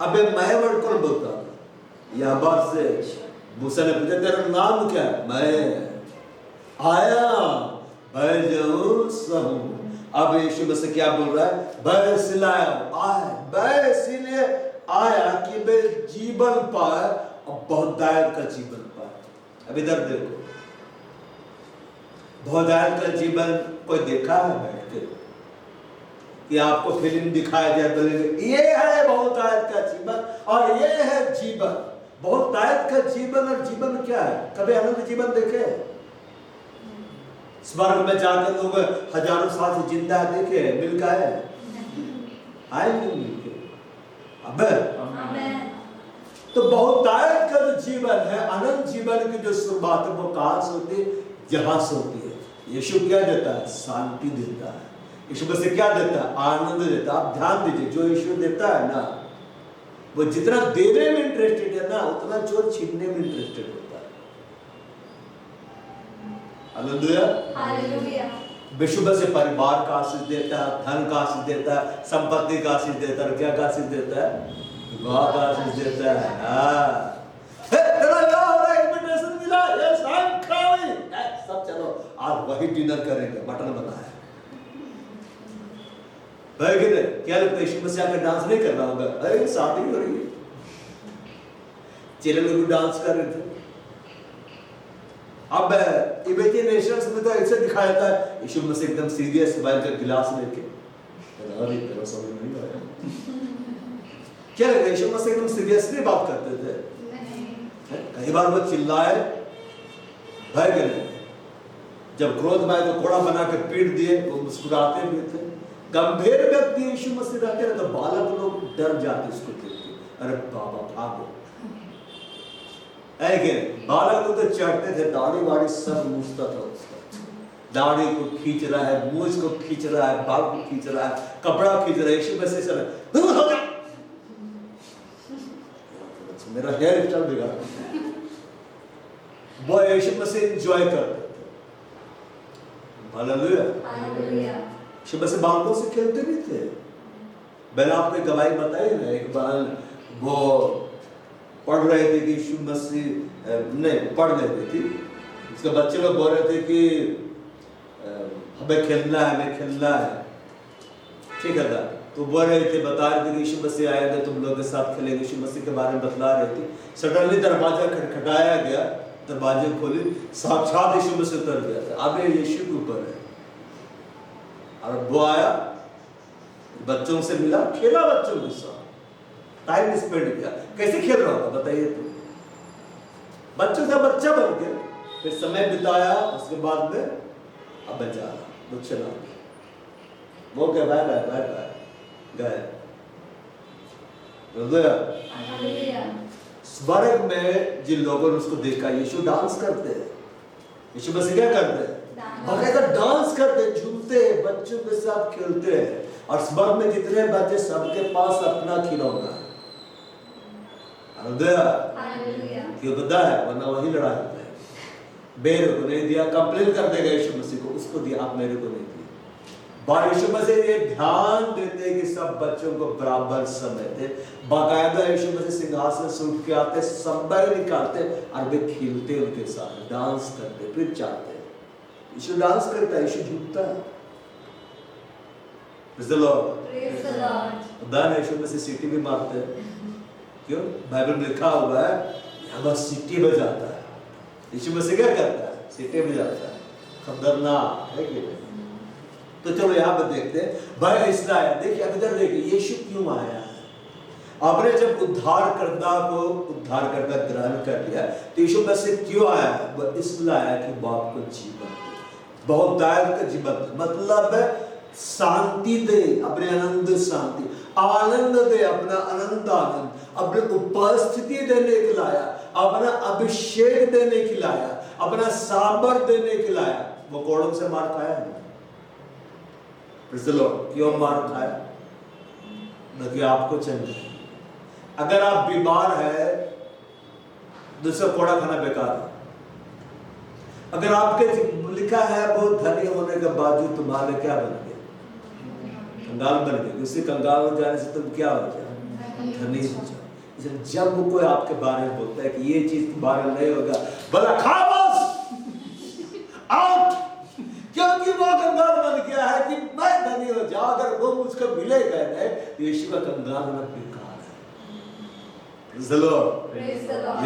अबे मैं वर्ड कौन बोलता है? यह बात से मूसा ने पूछा, तेरा नाम क्या है? मैं आया, मैं जो हूं। अब यीशु मसीह क्या बोल रहा है? मैं इसीलिए आया कि मैं जीवन पाए और बहुतायत का जीवन पाए। अब इधर देखो, बहुतायत का जीवन कोई देखा है बैठ के? कि आपको फिल्म दिखाया जाए, बोलेंगे ये है बहुतायत का जीवन और ये है जीवन। बहुतायत का जीवन और जीवन क्या है? कभी अनंत जीवन देखे? स्वर्ग में जाकर लोग हजारों साल से जिंदा देखे, मिल का है? आएंगे मिलके? अबे तो बहुतायत का जो जीवन है, अनंत जीवन की जो शुरुआत है, वो कहां से होती है? जहां से होती है। यीशु क्या देता है? शांति देता है। यीशु मसीह क्या देता है? आनंद देता है। आप ध्यान दीजिए, जो यीशु देता है ना, वो जितना देने में इंटरेस्टेड है ना, उतना चोर छीनने में इंटरेस्टेड होता है। हालेलुया। यीशु मसीह परिवार का आशीष देता है, धन का आशीष देता है, संपत्ति का आशीष देता है, क्या का आशीष देता है? विवाह का आशीष देता है। सब चलो आज वही डिनर करेंगे, मटन बना है। क्या लगता है यीशु मसीह आकर डांस नहीं कर रहा होगा? अरे शादी हो रही है, चेले लोग भी डांस कर रहे थे। अब इमेजिन नेशंस में तो ऐसे दिखाया था यीशु मसीह एकदम सीरियस वाइन का गिलास लेके, समझ नहीं आया क्या लग रहा है? यीशु मसीह एकदम सीरियसली बात करते थे? कई बार वो चिल्लाए, भय गए, जब क्रोध में आए तो घोड़ा बना के पीट दिए, वो मुस्कुराते भी थे। गंभीर व्यक्ति यीशु मसीह रहते हैं तो बालक लोग डर जाते उसको देख के, अरे बाबा भागो। ऐसे बालक लोग तो चढ़ते थे, दाढ़ी वाड़ी सब मूछता था उसका, दाढ़ी को खींच रहा है, मूछ को खींच रहा है, बाल को खींच रहा है, कपड़ा खींच रहा है। यीशु मसीह से दूर हो जा, मेरा हेयर स्टाइल बिगाड़। वो यीशु मसीह एंजॉय करते थे। हालेलुया। यीशु मसीह बालकों से खेलते भी थे। मैंने आपको गवाही बताई ना, एक बार वो पढ़ रहे थे कि यीशु मसीह नहीं पढ़ रहे थी, उसके बच्चे लोग बोल रहे थे कि हमें खेलना है, हमें खेलना है, ठीक है था। तो बोल रहे थे, बता रहे थे कि यीशु मसीह आएंगे, तुम लोग के साथ खेलेंगे। यीशु मसीह के बारे में बतला रहे थे। सडनली दरवाजा खटखटाया गया, दरवाजे खोले, साक्षात यीशु मसीह उतर गया था। अब ये यीशु के ऊपर है, और वो आया, बच्चों से मिला, खेला बच्चों के साथ, टाइम स्पेंड किया। कैसे खेल रहा था बताइए? तो बच्चों का बच्चा बन के फिर समय बिताया। उसके बाद में अब जा रहा, वो चला वो क्या बाय बाय बाय बाय गए। स्वर्ग में जिन लोगों ने उसको देखा, यीशु डांस करते हैं। यीशु मसीह क्या करते हैं? बकायदा डांस करते, झूमते, बच्चों के साथ खेलते हैं। और स्वर्ग में जितने बच्चे, सबके पास अपना खिलौना है। क्यों पता है? वरना वही लड़ाई होता है। मेरे को नहीं दिया, कंप्लेन कर देगा यीशु मसीह को, उसको दिया, आप मेरे को नहीं दिया। भाई यीशु मसीह ये ध्यान देते कि सब बच्चों को बराबर समय दे। बाकायदा यीशु मसीह सिंहासन से उठ के आते, समय निकालते और वे खेलते उनके साथ, डांस करते, फिर चाहते। यीशु डांस करता है, यीशु झुकता है। Praise the Lord.
Praise the Lord.
खुदा ने यीशु मसीह सीटी भी मारते हैं। क्यों? बाइबल में लिखा हुआ है यहाँ बस सीटी बजाता है। यीशु मसीह क्या करता है? सीटी बजाता है। खतरनाक है कि नहीं? तो चलो यहाँ पर देखते हैं। भाई इस्राएल देखिए, अब इधर देखिए यीशु क्यों आया है। आपने जब उद्धारकर्ता को उद्धारकर्ता ग्रहण कर लिया तो यीशु मसीह क्यों आया है? वह इसलिए आया कि बाप को जीवन दे, बहुतायत का जीवन, मतलब है शांति दे, अपने आनंद शांति, आनंद दे, अपना अनंत आनंद, अपनी उपस्थिति देने के लाया, अपना अभिषेक देने के लाया, अपना सामर्थ देने के लाया। वो कोड़ों से मार खाया है। क्यों मार खाया? न कि आपको चाहिए। अगर आप बीमार है, दूसरा कोड़ा खाना बेकार है। अगर आपके लिखा है बहुत धनी होने के बावजूद तुम्हारे क्या बन गए? कंगाल बन गए। उसी कंगाल हो जाने से तुम क्या हो जाओ? धनी हो जाओ। जब कोई आपके बारे में बोलता है कि ये चीज तुम्हारे नहीं होगा, बोला खामोश, आउट, क्योंकि वो कंगाल बन गया है कि मैं धनी हो जाऊं। अगर वो मुझको मिले गए तो यीशु का कंगाल होना बेकार है।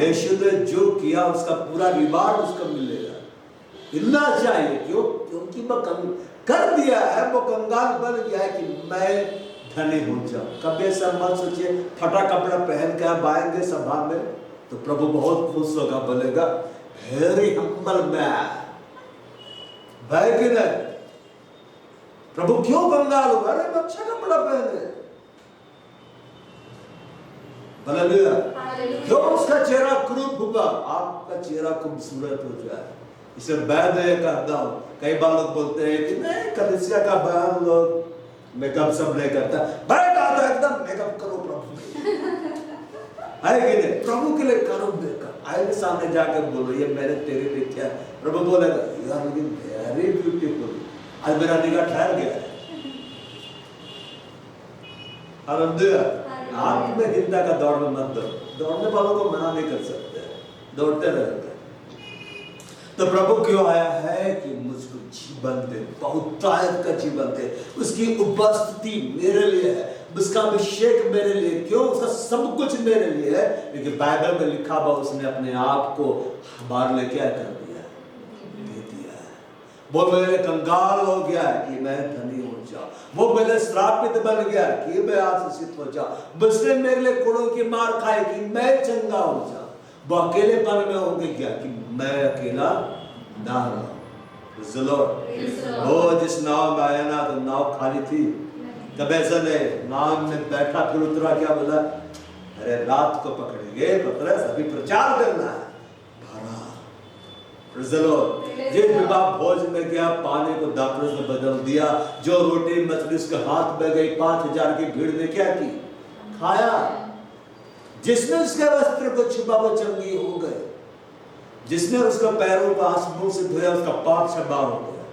यीशु ने जो किया उसका पूरा रिवार्ड उसको मिलेगा, मिलना चाहिए। क्यों? क्योंकि वो कर दिया है, वो कंगाल बन गया है कि मैं धनी हो जाऊं। कभी ऐसा मत सोचिए फटा कपड़ा पहन के आप आएंगे सभा में तो प्रभु बहुत खुश होगा, बोलेगा वेरी हम्बल मैन। भाई कि नहीं? प्रभु क्यों कंगाल होगा? अरे अच्छा कपड़ा पहने, हालेलुया। क्यों उसका चेहरा क्रूप होगा? आपका चेहरा खूबसूरत हो जाए। इसे मैं कहता हूं, कई बार लोग बोलते हैं कि नहीं कलीसिया का बयान लोग मेकअप सब नहीं करता। मैं कहता एकदम मेकअप करो प्रभु है कि नहीं? प्रभु के लिए करो मेकअप। आए सामने जाकर बोलो ये मैंने तेरे लिए किया। प्रभु बोलेगा you are looking very beautiful. आज मेरा निगाह ठहर गया है। हालेलुया। आत्महीनता का दौड़ में मत दौड़ो। दौड़ने वालों को मना नहीं कर सकते, दौड़ते रहते। तो प्रभु क्यों आया है? कि मुझको जीवन दे, बहुतायत का जीवन दे। उसकी उपस्थिति मेरे लिए है, उसका अभिषेक मेरे लिए। क्यों? उसका सब कुछ मेरे लिए है, क्योंकि बाइबल में लिखा हुआ उसने अपने आप को हमारे लिए क्या कर दिया? दे दिया है। वो मेरे कंगाल हो गया कि मैं धनी हो जाऊं। वो मेरे श्रापित बन गया कि मैं आशीषित हो जाऊं। उसने मेरे लिए कोड़ों की मार खाई कि मैं चंगा हो जाऊं। वो अकेलेपन में हो गया कि मैं अकेला ना रहूं। वो जिस नाव में आया ना तो नाव खाली थी। कब ऐसा नहीं, नाव में बैठा फिर उतरा, क्या बोला? अरे रात को पकड़ेंगे पतरस, अभी प्रचार करना है। जिस विवाह भोज में गया पानी को दाखरस में बदल दिया। जो रोटी मछली उसके हाथ में गई, 5000 की भीड़ ने क्या की? खाया। जिसने उसके वस्त्र को छुपा वो चंगी हो गए। जिसने उसका पैरों को आंसू से धोया उसका पाप छबा हो गया।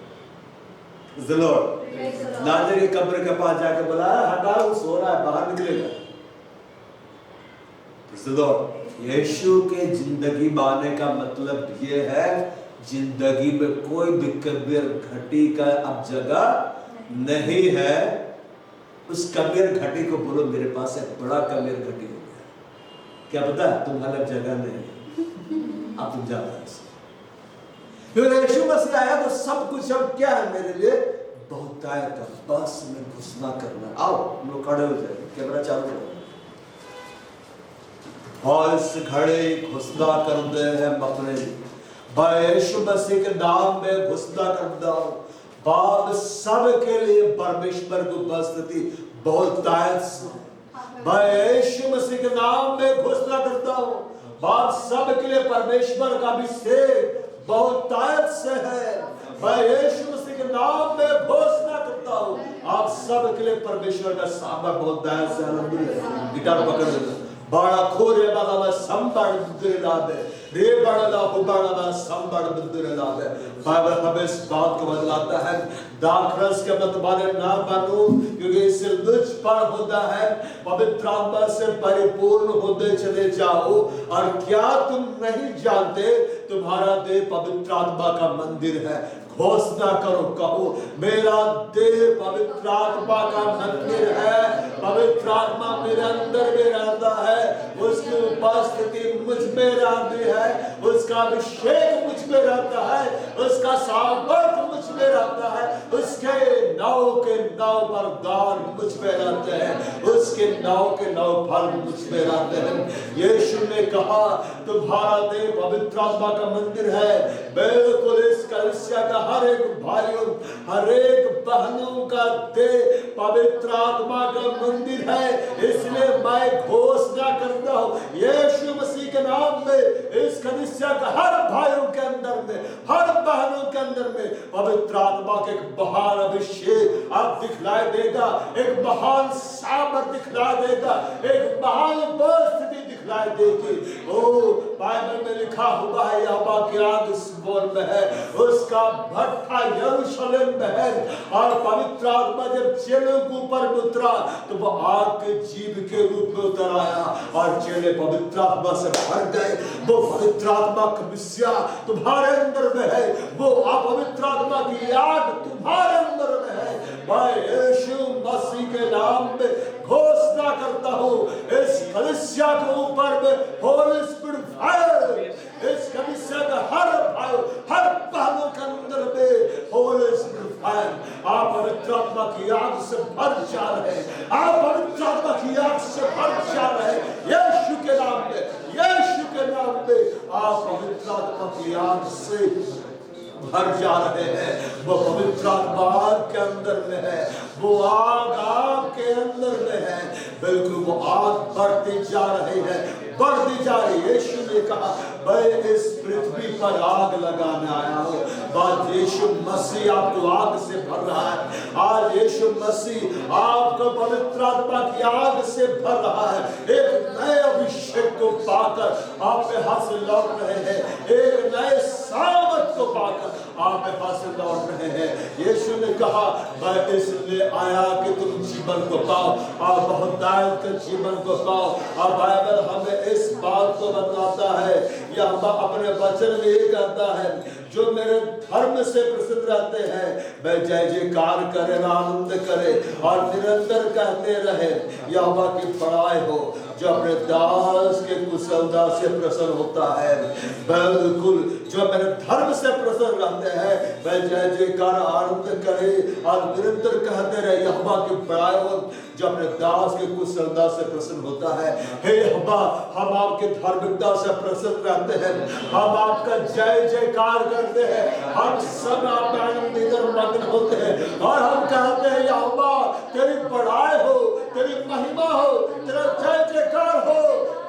लाजर की कब्र के पास जाके बोला हटाओ, सो रहा है, बाहर निकलेगा। यीशु के जिंदगी में आने का मतलब ये है जिंदगी में कोई भी कबीर घटी का अब जगह नहीं है। उस कबीर घटी को बोलो मेरे पास एक बड़ा कबीर घटी हो गया। क्या पता तुम अलग जगह नहीं, अब तुम जा यीशु मसीह आया तो सब कुछ अब क्या है मेरे लिए? बहुतायत का, बस में घुसना करना। आओ हम लोग खड़े हो जाए, कैमरा चालू करो। और इस घड़े घुसना कर दे हम अपने यीशु मसीह के नाम में घुसना कर दो। बाप सब के लिए परमेश्वर की उपस्थिति बहुतायत से यीशु मसीह के नाम में घोषणा करता हूँ। बाप सब के लिए परमेश्वर का अभिषेक बहुतायत से है। मैं यीशु मसीह के नाम में घोषणा करता हूँ आप सब के लिए परमेश्वर का सामर्थ बहुतायत से। गिटार पकड़ लेना। बड़ा खोरे वाला संबड़ दुर्लाभ रे बड़ा हुबड़ा संबड़ दुर्लाभ बाइबल हमें इस बात को बतलाता है दाखरस के मतवाले ना बनो क्योंकि इससे लुचपन होता है पवित्र आत्मा से परिपूर्ण होते चले जाओ और क्या तुम नहीं जानते तुम्हारा देह पवित्र आत्मा का मंदिर है घोषणा करो कहो मेरा देह पवित्र आत्मा का मंदिर है पवित्र आत्मा मेरे अंदर में रहता है उसकी उपस्थिति मुझ में रहती है उसका अभिषेक मुझ में रहता है उसका सामर्थ्य मुझ में रहता है उसके नाव के नाव पर दान मुझ में रहते हैं उसके नाव के नाव फल मुझ में रहते हैं यीशु ने कहा तुम्हारा देह पवित्र आत्मा का मंदिर है बिल्कुल इस कलीसिया का हर एक भाइयों हर एक बहनों का देह पवित्र आत्मा का मंदिर है इसलिए मैं घोषणा करता हूँ यीशु मसीह के नाम में इस कलीसिया का हर भाइयों के अंदर में हर बहनों के अंदर में पवित्र आत्मा के एक महान अभिषेक आप दिखलाई देगा एक महान सामर्थ दिखलाई देगा एक महान उपस्थिति दिखलाई देगी ओ बाइबल में लिखा हुआ है यहोवा की आग सिय्योन में है उसका भट्ठा यरूशलेम में है और पवित्र आत्मा जब चेलों के ऊपर उतरा तो वो आग के जीव के रूप में उतर आया और चेले पवित्र आत्मा से भर गए वो पवित्र आत्मा का कलीसिया तुम्हारे अंदर में है वो पवित्र आत्मा की आग तुम्हारे अंदर में है मैं यीशु मसीह के नाम में घोषणा करता हूँ इस कलीसिया के ऊपर में होली स्पिरिट फायर इस कलीसिया का हर भाई हर बहनों के अंदर में होली स्पिरिट फायर आप पवित्र आत्मा की आग से भर जा रहे हैं आप पवित्र आत्मा की आग से भर जा रहे हैं यीशु के नाम में आप पवित्र आत्मा की आग से भर जा रहे हैं वो पवित्र आत्मा के अंदर में है वो आग आपके अंदर में है बिल्कुल वो आग बढ़ती जा रही है बढ़ती जा रही है यीशु ने कहा मैं इस पृथ्वी पर आग लगाने आया हूँ आज यीशु मसीह आपको आग से भर रहा है आज यीशु मसीह आपको पवित्र आत्मा की आग से भर रहा है एक नए अभिषेक को पाकर आप में हाथ से लौट रहे हैं एक नए सामर्थ को पाकर आप में हाथ से लौट रहे हैं यीशु ने कहा मैं इसलिए आया कि तुम जीवन को पाओ और बहुतायत के जीवन को पाओ और बाइबल हमें इस बात को बताता है या अपने वचन में ये कहता है जो मेरे धर्म से प्रसिद्ध रहते हैं वह जय जयकार करे आनंद करे और निरंतर कहते रहे यहोवा की बड़ाई हो जो अपने दास के कुशलता से प्रसन्न होता है बिल्कुल जो मेरे धर्म से प्रसन्न रहते हैं वह जय जयकार आनंद करे और निरंतर कहते रहे यहोवा की बड़ाई हो जो अपने दास के कुशलता से प्रसन्न होता है हे यहोवा हम आपके धार्मिकता से प्रसन्न रहते हैं हम आपका जय जयकार करते हैं हम सब आप में आनंदित और मग्न होते हैं और हम कहते हैं यहोवा तेरी बड़ाई हो तेरी महिमा हो तेरा जय जयकार हो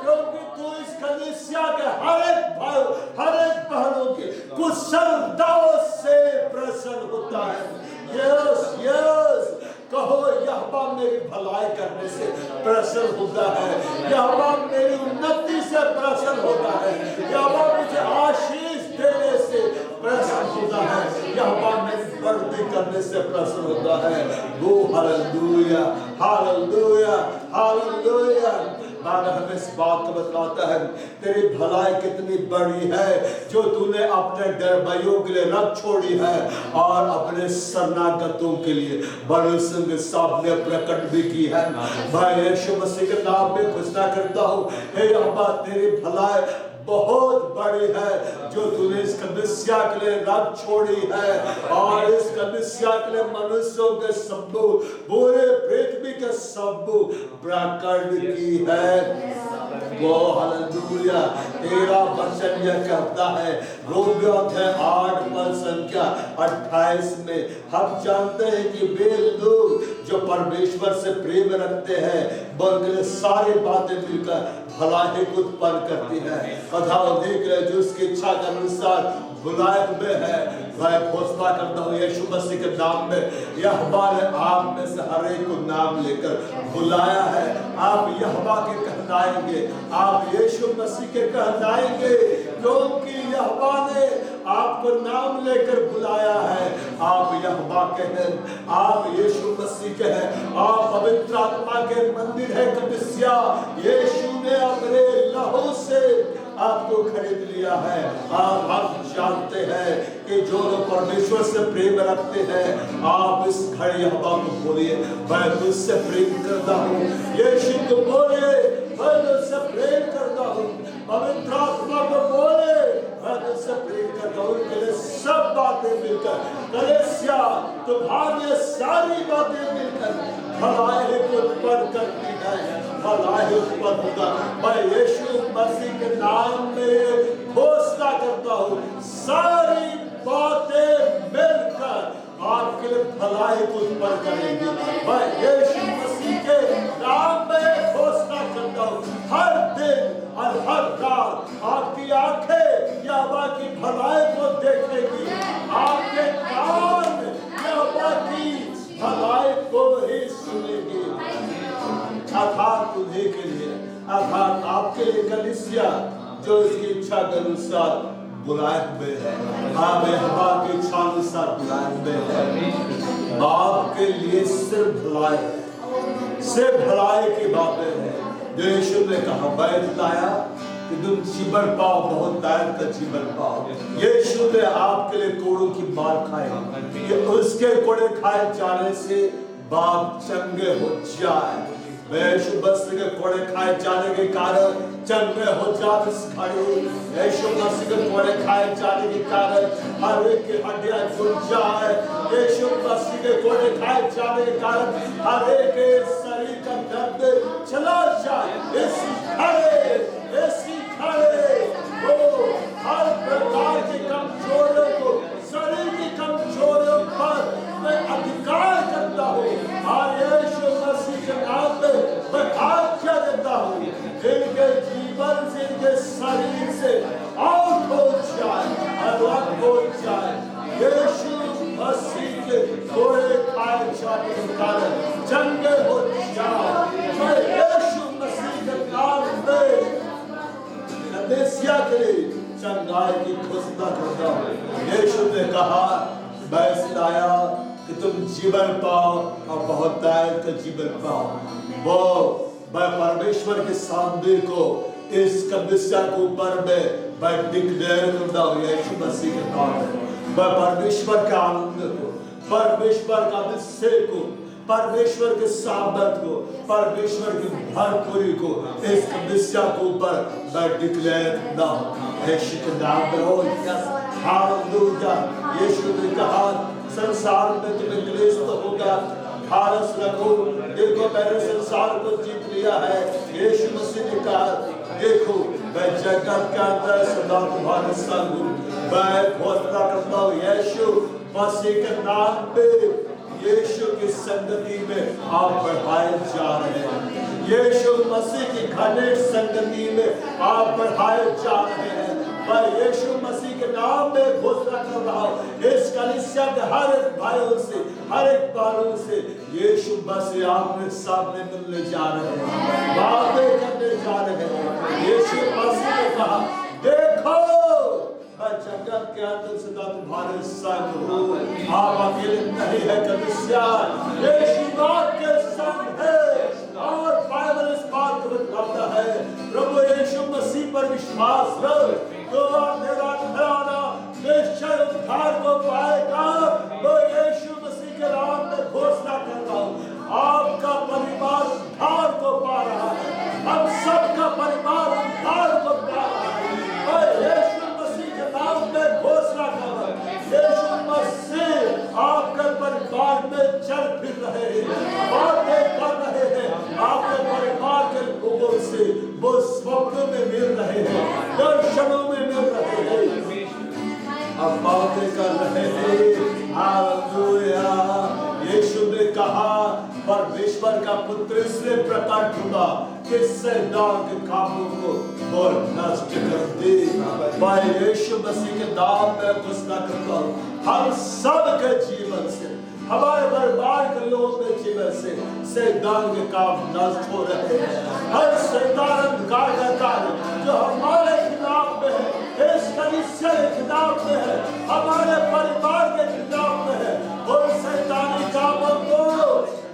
क्योंकि तू इस कलीसिया के हर एक भाई हर एक बहनों के कुशलताओं से प्रसन्न होता है यस यस कहो यहोवा मेरी भलाई करने से प्रसन्न होता है यहोवा मेरी उन्नति से प्रसन्न होता है यहोवा मुझे आशीष देने से प्रसन्न होता है यहोवा मेरी बढ़ती करने से प्रसन्न होता है वो हालेलुया हालेलुया हालेलुया बाइबल हमें इस बात को बतलाता है तेरी भलाई कितनी बड़ी है जो तूने अपने डरबैयों के लिए रख छोड़ी है और अपने शरणागतों के लिए बड़े संग सामने प्रकट भी की है भाई यीशु मसीह के नाम में घोषणा करता हूँ हे यहोवा तेरी भलाई बहुत बड़ी है जो तूने इस कलीसिया के लिए रख छोड़ी है और इस कलीसिया के लिए मनुष्यों के सबू पूरे पृथ्वी के सबू प्रकट की है वो हालेलुया तेरा वचन यह कहता है रोमियो अध्याय 8 पद संख्या 28 में हम जानते हैं कि वे लोग जो परमेश्वर से प्रेम रखते हैं वो उनके लिए सारी बातें मिलकर भलाई को उत्पन्न करती है। कथा देख रहे जो उसकी इच्छा के अनुसार बुलाए हुए है, वह घोषणा करता हूँ यीशु मसीह के नाम में यहोवा ने आप में से हर एक को नाम लेकर बुलाया है। आप यहोवा के कहलाएंगे, आप यीशु मसीह के कहलाएंगे, क्योंकि यहोवा ने आपको नाम लेकर बुलाया है। आप यहोवा के हैं, आप यीशु मसीह के हैं, आप पवित्र आत्मा के मंदिर है कलीसिया। यीशु ने अपने लहू से आपको खरीद लिया है। आप जानते हैं कि जो लोग परमेश्वर से प्रेम रखते हैं, आप इस घड़ी यहोवा को बोलिए मैं तुझसे प्रेम करता हूँ। यीशु को बोले मैं तुझसे प्रेम करता हूँ। पवित्र आत्मा को बोले मैं तुझसे प्रेम करता हूँ। तेरे सब बातें मिलकर कलीसिया तुम्हारी सारी बातें मिलकर भलाई को उत्पन्न करती है, भलाई उत्पन्न होगा। मैं यीशु मसीह के नाम में घोषणा करता हूँ सारी बातें मिलकर आपके लिए भलाई को उत्पन्न करेंगी। मैं यीशु मसीह के नाम में घोषणा करता हूँ हर दिन और हर रात आपकी आंखें यहोवा की भलाई को देखेगी, आपके कान यहोवा की भलाई को ही सुनेगी। अर्थात उन्हीं के लिए, अर्थात आपके लिए कलीसिया जो इसकी इच्छा के अनुसार बुलाए हुए हैं, आप यहोवा की इच्छा अनुसार बुलाए हुए हैं। बाप के लिए सिर्फ भलाई की बातें हैं। यीशु ने कहा मैं लाया कि तुम जीवन पाओ, बहुत दायर का जीवन पाओ। यीशु ने आपके लिए कोड़ों की मार खाई कि उसके कोड़े खाए जाने से बाप चंगे हो जाए। यीशु मसीह के कोड़े खाए जाने के कारण चंगे हो जाए इस घड़ी। यीशु मसीह के कोड़े खाए जाने के कारण हर एक की हड्डियां जुड़ जाए। यीशु मसीह के कोड़े खाए जाने के कारण हर एक के शरीर का दर्द चला जाए। इसी खड़े वो हर प्रकार की कमजोरियों को, शरीर की कमजोरियों पर मैं अधिकार करता हूँ और यीशु मसीह के नाम में मैं आज्ञा देता हूँ इनके जीवन से, इनके शरीर से आउट हो जाए, अलग हो जाए। यीशु मसीह के कोड़े खाए जाने के कारण चंगे हो जाए। मैं यीशु मसीह के नाम में कलीसिया के लिए चंगाई की घोषणा करता हूँ। यीशु ने कहा मैं लाया कि तुम जीवन पाओ और बहुत दायर का जीवन पाओ। वो मैं परमेश्वर के सामने को इस कलीसिया के ऊपर में मैं डिक्लेयर करता हूँ यीशु मसीह के नाम में। मैं परमेश्वर के आनंद को, परमेश्वर का अभिषेक को, परमेश्वर के सामर्थ को, परमेश्वर की भरपूरी को इस कलीसिया के ऊपर मैं डिक्लेयर करता हूँ यीशु के नाम में। ओ यस हालेलुया। यीशु ने कहा संसार में तुम्हें क्लेश तो होगा, धारस रखो, देखो मैंने संसार को जीत लिया है। यीशु मसीह ने कहा देखो मैं जगत के अंदर सदा तुम्हारे संग हूँ। मैं घोषणा करता हूँ यीशु मसीह के नाम पे यीशु की संगति में आप बढ़ाए जा रहे हैं। यीशु मसीह की घनिष्ठ संगति में आप बढ़ाए जा रहे हैं। मैं यीशु मसीह के नाम में घोषणा कर रहा हूँ इस कलीसिया के हर एक भाइयों से, हर एक बालों से यीशु मसीह आपके सामने मिलने जा रहे हैं, बातें करने जा रहे हैं। यीशु मसीह ने कहा देखो मैं जगत के अंदर सदा तुम्हारे संग हूँ। आप अकेले नहीं है कलीसिया, यीशु आपके संग है। और बाइबल इस बात को बताता है प्रभु यीशु मसीह पर विश्वास रख तो मेरा घराना निश्चय उद्धार को पाएगा। तो यीशु मसीह के नाम में घोषणा करता हूँ आपका परिवार उद्धार को पा रहा है, हम सबका परिवार उद्धार को पा रहा है। और यीशु मसीह के नाम में घोषणा कर रहा हूँ यीशु मसीह आपके परिवार में चल फिर रहे हैं, बातें कर रहे हैं। आपके परिवार के लोगों से वो स्वप्नों में मिल रहे हैं, दर्शनों में मिल रहे हैं, अब बातें कर रहे हैं। हालेलुया। यीशु ने कहा परमेश्वर का पुत्र इसलिए प्रकट हुआ कि शैतान के कामों को वो नष्ट कर दे। मैं यीशु मसीह के नाम में घोषणा करता हूँ, हम सब के जीवन से, हमारे बर्बाद के लोगों के जीवन से शैतान के काम नष्ट हो रहे हैं। हर शैतान अंधकार का कार्य जो हमारे खिलाफ में है, इस कलीसिया के खिलाफ में है, हमारे परिवार के खिलाफ में है, और शैतानी कामों को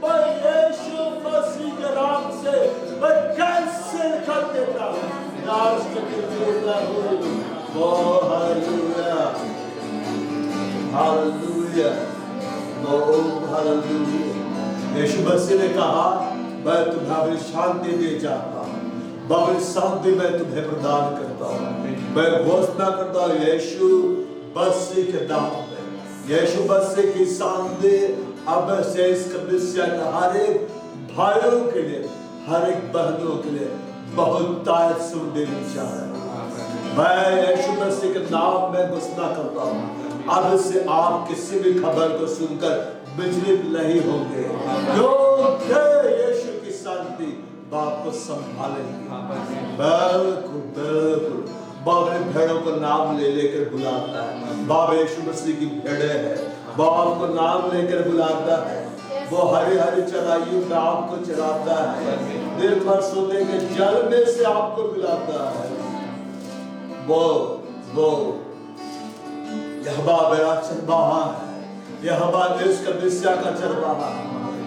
मैं यीशु मसीह के नाम से मैं कैंसिल कर देता हूँ, नष्ट कर देता हूँ। Hallelujah, hallelujah, hallelujah. यीशु मसीह ने कहा, मैं तुम्हें अपनी शांति दे जाता हूँ, अपनी शांति मैं तुम्हें प्रदान करता हूँ। मैं घोषणा करता हूँ यीशु मसीह के नाम में, यीशु मसीह की शांति अब से इस कलीसिया के हर एक भाइयों के लिए, हर एक बहनों के लिए बहुत तायत सुन देनी चाहिए। मैं यीशु मसीह के नाम में घोषणा करता हूँ, अब से आप किसी भी खबर को सुनकर विचलित नहीं होंगे, क्योंकि यीशु की शांति बाप को संभालेगी। बिल्कुल बिल्कुल, बाप ने भेड़ों को नाम ले लेकर बुलाता है। बाप यीशु मसीह की भेड़े है, बाप को नाम लेकर बुलाता है। वो हरी हरी चराइयों में आपको चराता है, दिन भर सोने के जल में से आपको पिलाता है। वो यहोवा मेरा चरवाहा है, यहोवा इस कलीसिया का चरवाहा है,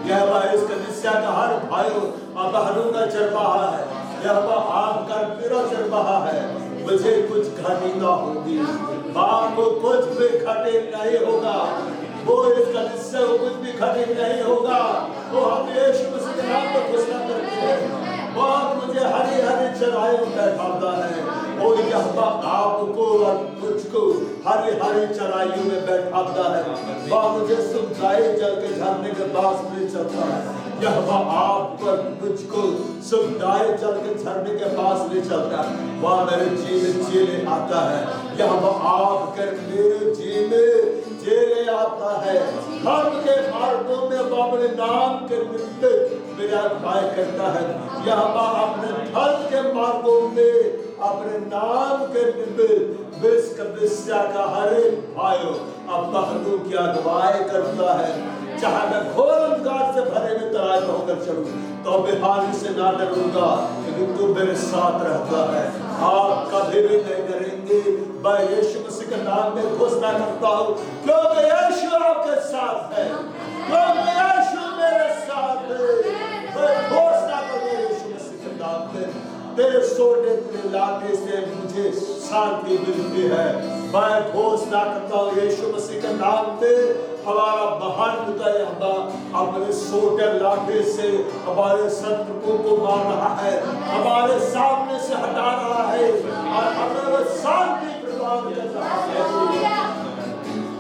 यहोवा इस कलीसिया का हर भाइयों और बहनों का चरवाहा है, यहोवा आपका मेरा चरवाहा है। मुझे कुछ घटी ना होगी, बाप को कुछ भी घटे नहीं होगा, वो इस कलीसिया को कुछ भी घटित नहीं होगा। वो हम यीशु मसीह के नाम में घोषणा करते हैं, वो मुझे हरी हरी चराइयों में बैठाता है। वो यहोवा आपको और मुझको हरी हरी चराइयों में बैठाता है। वो मुझे सुखदायी जल के झरने के पास ले चलता है। यहोवा आप पर मुझको सुखदायी जल के झरने के पास ले चलता है। वह मेरे जी में चले आता है, यहोवा आप कर मेरे जी में चले आता है। धर्म के मार्गों में वो अपने नाम के निमित्त मेरा अगुवाई करता है। यहोवा अपने धर्म के मार्गों में अपने नाम के निमित्त इस कलीसिया का हर एक भाइयों और बहनों की अगुवाई करता है। चाहे मैं घोर अंधकार से भरे में तराई में होकर चलूं, तो मैं हानि से ना डरूंगा, क्योंकि तू मेरे साथ रहता है। आप कभी भी नहीं डरेंगे। मैं यीशु मसीह के नाम में घोषणा करता हूँ, क्योंकि यीशु आपके साथ है, क्योंकि यीशु मेरे साथ है। मैं घोषणा करता हूँ यीशु मसीह के नाम में, तेरे सोने तेरे लाने से मुझे शांति मिलती है। मैं घोषणा करता हूँ यीशु मसीह के नाम में, हमारा महान पिता यहोवा अपने सोटे लाठे से हमारे शत्रुओं को मार रहा है, हमारे सामने से हटा रहा है और हमें शांति प्रदान कर रहा है।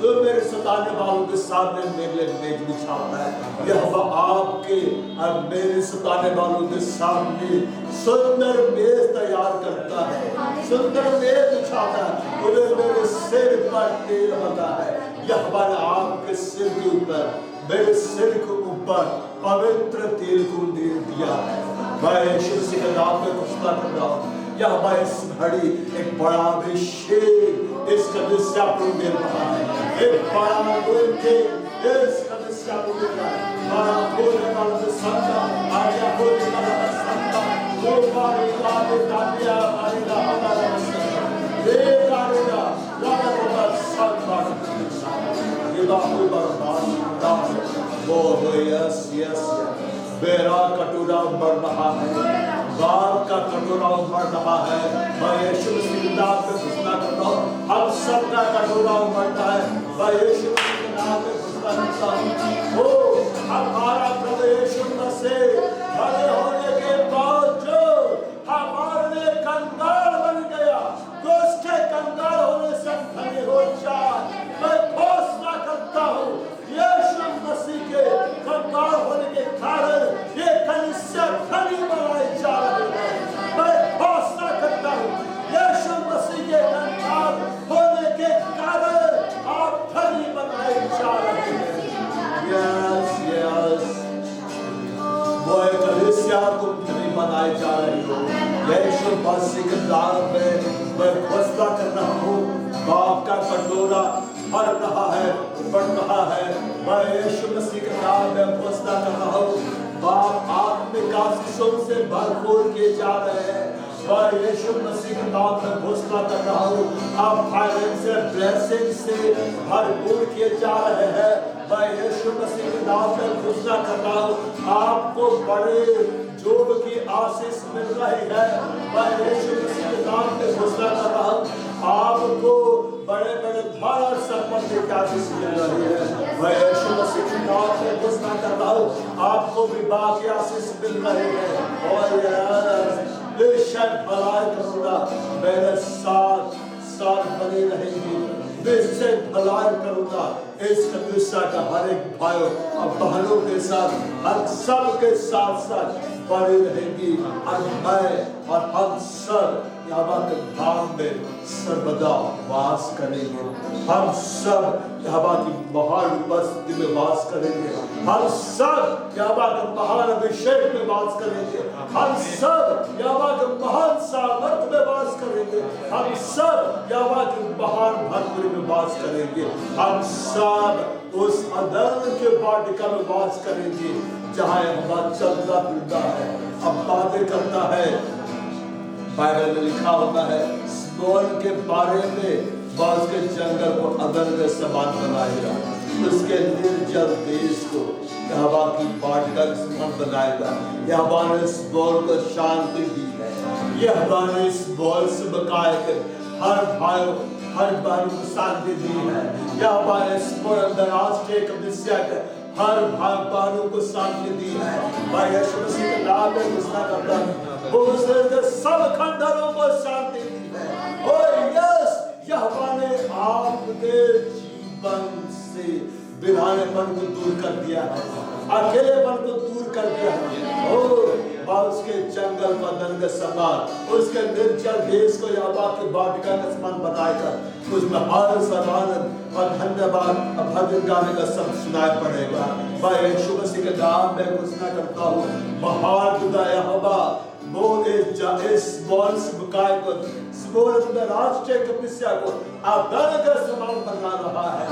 तो मेरे सताने वालों के सामने मेरे लिए मेज बिछाता है। यहोवा आपके और मेरे सताने वालों के सामने सुंदर मेज तैयार करता है, सुंदर मेज बिछाता है। उन्हें मेरे सिर पर तेल होता है। यहोवा ने आपके सिर के ऊपर, मेरे सिर के ऊपर पवित्र तेल को दे दिया है। मैं यीशु मसीह के नाम में घोषणा कर रहा हूँ, यहोवा इस घड़ी एक बड़ा अभिषेक इस कलीसिया को दे रहा है। एक बड़ा अभिषेक इस कलीसिया को दे रहा है। बड़ा होने वाला संता, आज्ञा होने वाला संता, वो बारी लाले दादिया बारी ला हमारा संता, ये कारेगा लाला बाबा संता, ये बाबू बाबा वो यस यस बेरा कटोरा बढ़ रहा है, बाल का कटोरा उमड़ रहा है। मैं यीशु मसीह के नाम में घोषणा करता हूँ, हम सबका कटोरा उमड़ता है। मैं यीशु मसीह के नाम में घोषणा करता हूँ, ओ हमारा प्रभु यीशु मसीह बड़े होने के बावजूद हमारे लिए कंगाल बन गया, तो उसके कंगाल होने से धनी हो जाए। मैं घोषणा करता हूँ यीशु मसीह के कंगाल होने के कारण ये कलीसिया धनी बनाई जा रही है। मैं घोषणा करता हूँ यीशु मसीह के कंगाल होने के कारण आप धनी बनाए जा रहे हैं। कलिसिया तुम धनी बनाए जा रही हो। यीशु मसीह के नाम में मैं फैसला कर रहा हूँ, बाप का कटोरा भर रहा है, बढ़ रहा है। मैं यीशु मसीह के नाम में फैसला कर रहा हूँ, बाप आत्मिक आशीषों से भरपूर किए जा रहे हैं। मैं यीशु मसीह के नाम में घोषणा कर रहा हूँ, आप फाइनेंशियल ब्लेसिंग से भरपूर किए जा रहे हैं। मैं यीशु मसीह के नाम में घोषणा कर रहा हूँ, आपको बड़े जोब की आशीष मिल रही है। मैं यीशु मसीह के नाम में घोषणा कर रहा हूँ, आपको बड़े बड़े धन और संपत्ति की आशीष मिल रही है। मैं यीशु मसीह के नाम में घोषणा कर रहा हूँ, आपको विवाह की आशीष मिल रही है। और बेशक भलाई करूंगा, मेरे साथ साथ बनी रहेगी। बेशक भलाई करूंगा, इस कलीसिया का हर एक भाइयों और बहनों के साथ, हर सब के साथ साथ बनी रहेगी। और मैं और हम सब यहाँ के धाम में सर्वदा वास करेंगे। हम सब यहाँ की महान उपस्थिति में वास करेंगे। हम सब यहाँ के महान अभिषेक में वास करेंगे। हम सब यहाँ के महान सामर्थ्य में वास करेंगे। हम सब यहाँ के महान भक्ति में वास करेंगे। हम सब उस अदल के वाटिका में वास करेंगे जहाँ हमारा चलता फिरता है, अब बातें करता है। बाइबल में लिखा होता है, स्मोल के बारे में बास के जंगल को अदल के समान बनाएगा, उसके निर्जल देश को यहोवा की वाटिका के समान बनाएगा। यहोवा ने स्मोल को शांति दी है। यहोवा ने इस बोल से बकाए कर हर भाइयों हर बहनों को शांति दी है। यहोवा ने स्मोल अंतरराष्ट्रीय कलीसिया के हर भाई बहनों को शांति दी है। मैं यीशु मसीह के नाम में घोषणा करता हूँ, उसने सब खंडरों को शांति दी है। और यस, यहोवा ने आपके जीवन से बिरानेपन को दूर कर दिया है, अकेलेपन को दूर कर दिया है। और उसके जंगल का दंग समान, उसके निर्जल देश को यहोवा की वाटिका का समान बनाएगा। उसमें हर समान और धन्यवाद और भजन गाने का सब सुनाई पड़ेगा। मैं यीशु मसीह के नाम में घोषणा करता हूँ, महान खुदा यहोवा वो इस बॉल से बुकाए को राष्ट्रीय कलीसिया को आदर का समान बना रहा है,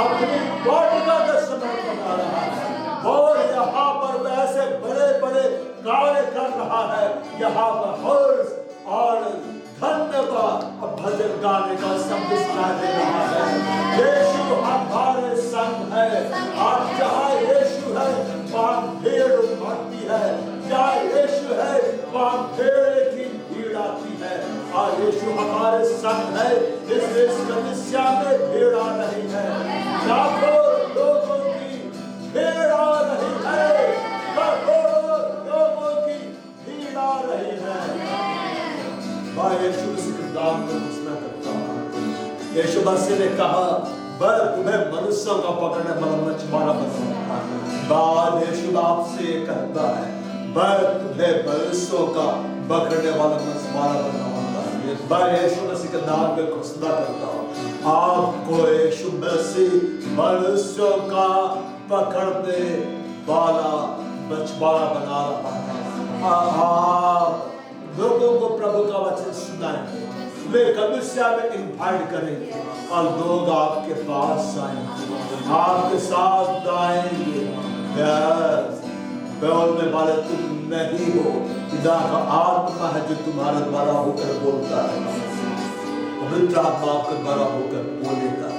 अपनी वाटिका का समान बना रहा है। और यहाँ पर वैसे बड़े बड़े कार्य कर रहा है। यहाँ पर हर्ष और धन्यवाद और भजन गाने का शब्द सुनाई दे रहा है। यीशु हमारे संग है, और जहाँ यीशु है वहाँ भीड़ उमड़ती है। जहाँ यीशु है वहाँ भीड़ की भीड़ आती है। और यीशु हमारे संग है, इस कलीसिया में भीड़ आ रही है। लाखों लोगों की भीड़ आ रही है, करोड़ों लोगों की भीड़ आ रही है। मैं यीशु मसीह के नाम में घोषणा करता हूँ, यीशु मसीह ने कहा, मैं तुम्हें मनुष्यों का पकड़ने वाला मछुआरा बनाऊंगा। बाद यीशु आपसे कहता है, मैं तुम्हें मनुष्यों का पकड़ने वाला मछुआरा बनाऊंगा। मैं यीशु मसीह के नाम में घोषणा करता हूँ, आपको यीशु मसीह मनुष्यों का पकड़ने वाला मछुआरा बना रहा है। आप लोगों को प्रभु का वचन सुनाएंगे, वे कलीसिया में इनवाइट करेंगे और लोग आपके पास आएंगे, आपके साथ आएंगे। बोलने वाले तुम नहीं हो, पिता का आत्मा है जो तुम्हारे द्वारा होकर बोलता है। पवित्र आत्मा आपके द्वारा होकर बोलेगा,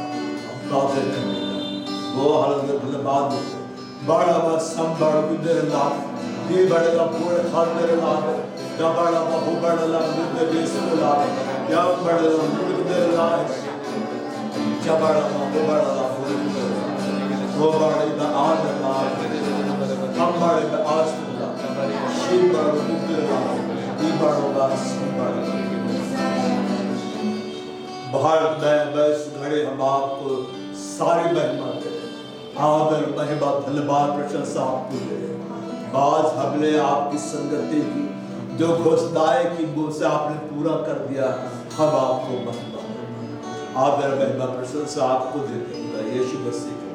बातें करेगा। वो हालत धन्यवाद बड़ा बड़ा संबड़ गुजर लाभ ये बड़ा पूरे खान मेरे लाभ बड़ा बहु बड़ा बुद्ध देश को लाभ या बड़ा बुद्ध लाभ जबड़ा बहु बड़ा लाभ वो बड़े का आनंद लाभ हम बड़े का आस्था शिव बड़ा बुद्ध लाभ ये बड़ा संबड़ भारत में बस घड़े हम आपको सारी महिमा दे, आदर महिमा धन्यवाद प्रशंसा आपको दे। बाज हमने आपकी संगति की जो घोषणाएं की वो से आपने पूरा कर दिया। हम आपको महिमा आदर महिमा प्रशंसा आपको देते हैं यीशु मसीह के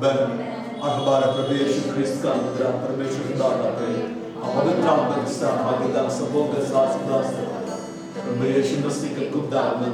और हमारा प्रभु यीशु ख्रिस्त का अनुग्रह परमेश्वर पिता का प्रेम पवित्र आत्मा के साथ भागीदार सबों के साथ प्रभु यीशु मसीह के गुप्त आत्मा